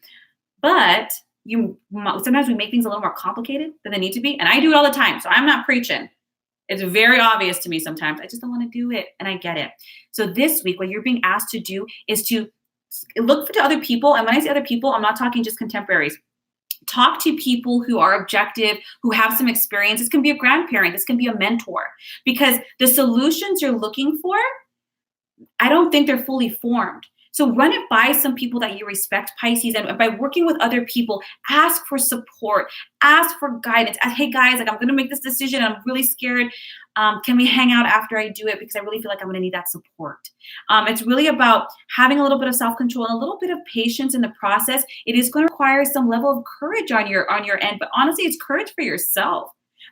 But sometimes we make things a little more complicated than they need to be. And I do it all the time. So I'm not preaching. It's very obvious to me sometimes. I just don't want to do it. And I get it. So this week, what you're being asked to do is to look to other people. And when I say other people, I'm not talking just contemporaries. Talk to people who are objective, who have some experience. This can be a grandparent. This can be a mentor. Because the solutions you're looking for, I don't think they're fully formed. So run it by some people that you respect, Pisces, and by working with other people, ask for support, ask for guidance. Ask, hey guys, like I'm gonna make this decision. I'm really scared. Can we hang out after I do it? Because I really feel like I'm gonna need that support. It's really about having a little bit of self-control and a little bit of patience in the process. It is going to require some level of courage on your end, but honestly, it's courage for yourself.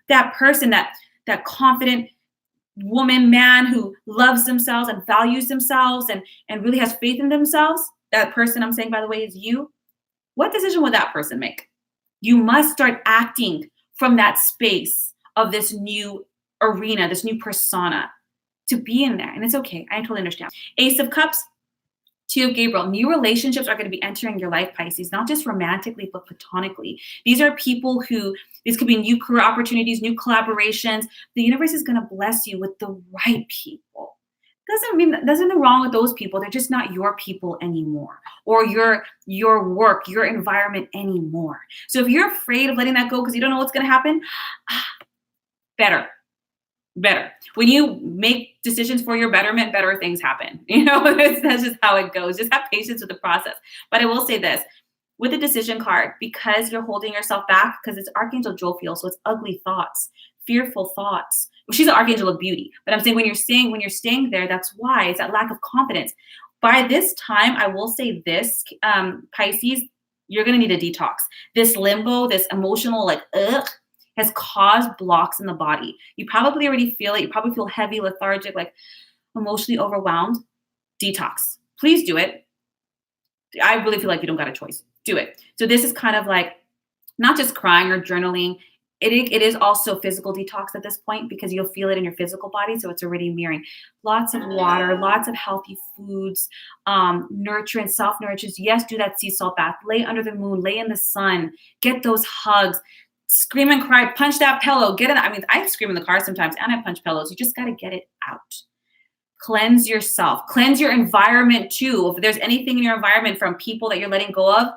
That person, that confident woman, man who loves themselves and values themselves and really has faith in themselves, that person I'm saying, by the way, is you. What decision would that person make? You must start acting from that space of this new arena, this new persona to be in there. And it's okay. I totally understand. Ace of Cups, Two of Gabriel. New relationships are going to be entering your life, Pisces, not just romantically, but platonically. These are people who, these could be new career opportunities, new collaborations. The universe is going to bless you with the right people. Doesn't mean there's nothing wrong with those people. They're just not your people anymore, or your work, your environment anymore. So if you're afraid of letting that go because you don't know what's going to happen, better. When you make decisions for your betterment, better things happen. That's just how it goes. Just have patience with the process. But I will say this, with the decision card, because you're holding yourself back, because it's Archangel Jophiel, so it's ugly thoughts, fearful thoughts. Well, she's an Archangel of beauty, but I'm saying when you're staying there, that's why it's that lack of confidence. By this time, I will say this, Pisces, you're going to need a detox. This limbo, this emotional has caused blocks in the body. You probably already feel it. You probably feel heavy, lethargic, like emotionally overwhelmed. Detox. Please do it. I really feel like you don't got a choice. Do it. So this is kind of like not just crying or journaling. It is also physical detox at this point because you'll feel it in your physical body. So it's already mirroring. Lots of water, lots of healthy foods, nurturance, self-nurturance. Yes, do that sea salt bath. Lay under the moon, lay in the sun, get those hugs. Scream and cry, punch that pillow, get it. I mean, I scream in the car sometimes and I punch pillows. You just got to get it out. Cleanse yourself, cleanse your environment too. If there's anything in your environment from people that you're letting go of,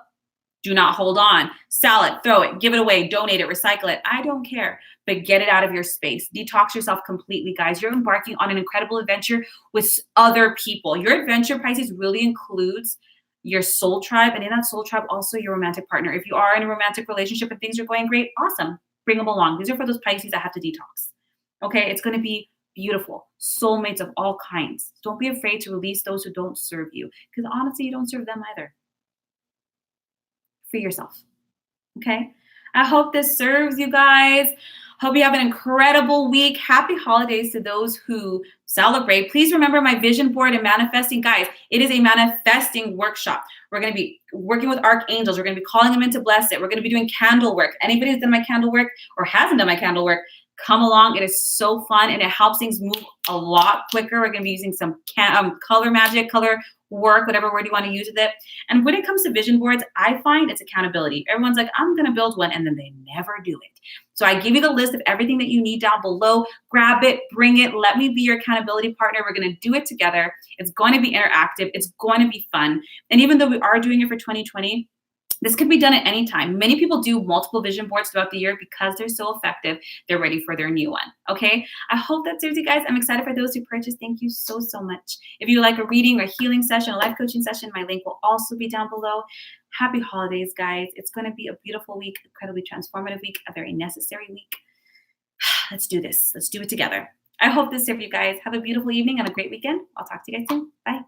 do not hold on. Sell it, throw it, give it away, donate it, recycle it. I don't care, but get it out of your space. Detox yourself completely, guys. You're embarking on an incredible adventure with other people. Your adventure, Pisces, really includes your soul tribe, and in that soul tribe, also your romantic partner. If you are in a romantic relationship and things are going great, awesome. Bring them along. These are for those Pisces that have to detox. Okay, it's going to be beautiful. Soulmates of all kinds. Don't be afraid to release those who don't serve you, because honestly, you don't serve them either. Free yourself. Okay, I hope this serves you guys. Hope you have an incredible week. Happy holidays to those who celebrate. Please remember my vision board and manifesting. Guys, it is a manifesting workshop. We're going to be working with archangels. We're going to be calling them in to bless it. We're going to be doing candle work. Anybody who's done my candle work or hasn't done my candle work, come along. It is so fun and it helps things move a lot quicker. We're going to be using some color magic, color work, whatever word you want to use with it. And when it comes to vision boards, I find it's accountability. Everyone's like, I'm going to build one, and then they never do it. So I give you the list of everything that you need down below. Grab it, bring it. Let me be your accountability partner. We're going to do it together. It's going to be interactive. It's going to be fun. And even though we are doing it for 2020, this could be done at any time. Many people do multiple vision boards throughout the year because they're so effective. They're ready for their new one. Okay. I hope that serves you guys. I'm excited for those who purchase. Thank you so, so much. If you like a reading or healing session, a life coaching session, my link will also be down below. Happy holidays, guys. It's going to be a beautiful week, incredibly transformative week, a very necessary week. Let's do this. Let's do it together. I hope this served you guys. Have a beautiful evening and a great weekend. I'll talk to you guys soon. Bye.